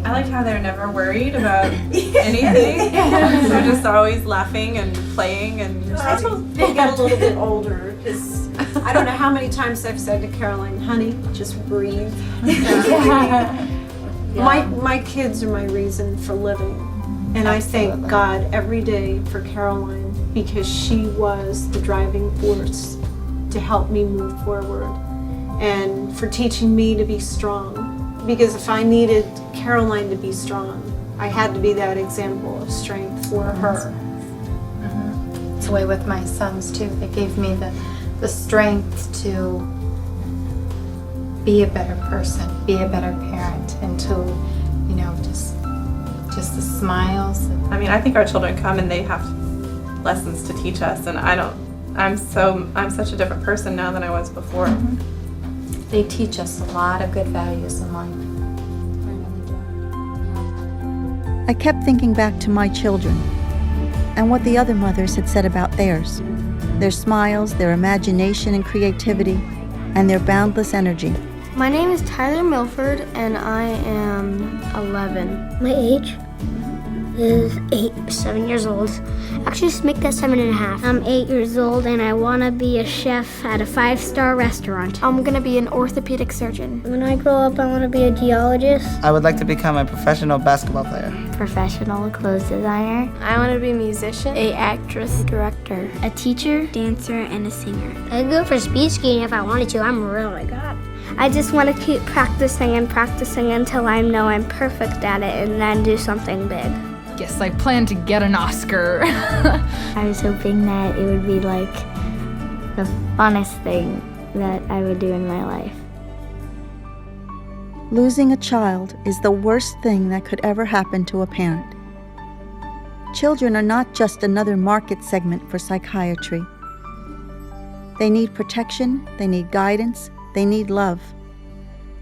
I like how they're never worried about anything. They're just always laughing and playing and. I hope they get a little bit older, because I don't know how many times I've said to Caroline, "Honey, just breathe." My kids are my reason for living, and I thank God every day for Caroline, because she was the driving force to help me move forward, and for teaching me to be strong. Because if I needed Caroline to be strong, I had to be that example of strength for her. It's the way with my sons too. They gave me the strength to be a better person, be a better parent, and to, just the smiles. I mean, I think our children come and they have lessons to teach us, and I'm such a different person now than I was before. They teach us a lot of good values in life. I kept thinking back to my children and what the other mothers had said about theirs, their smiles, their imagination and creativity, and their boundless energy. My name is Tyler Milford, and I am 11. My age is 7 years old. Actually, just make that 7.5. I'm 8 years old, and I want to be a chef at a 5-star restaurant. I'm going to be an orthopedic surgeon. When I grow up, I want to be a geologist. I would like to become a professional basketball player. Professional clothes designer. I want to be a musician, a actress, director, a teacher, dancer, and a singer. I'd go for speed skating if I wanted to. I'm really good. I just want to keep practicing and practicing until I know I'm perfect at it and then do something big. Yes, I plan to get an Oscar. I was hoping that it would be like the funnest thing that I would do in my life. Losing a child is the worst thing that could ever happen to a parent. Children are not just another market segment for psychiatry. They need protection, they need guidance, they need love.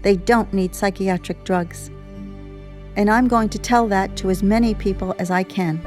They don't need psychiatric drugs. And I'm going to tell that to as many people as I can.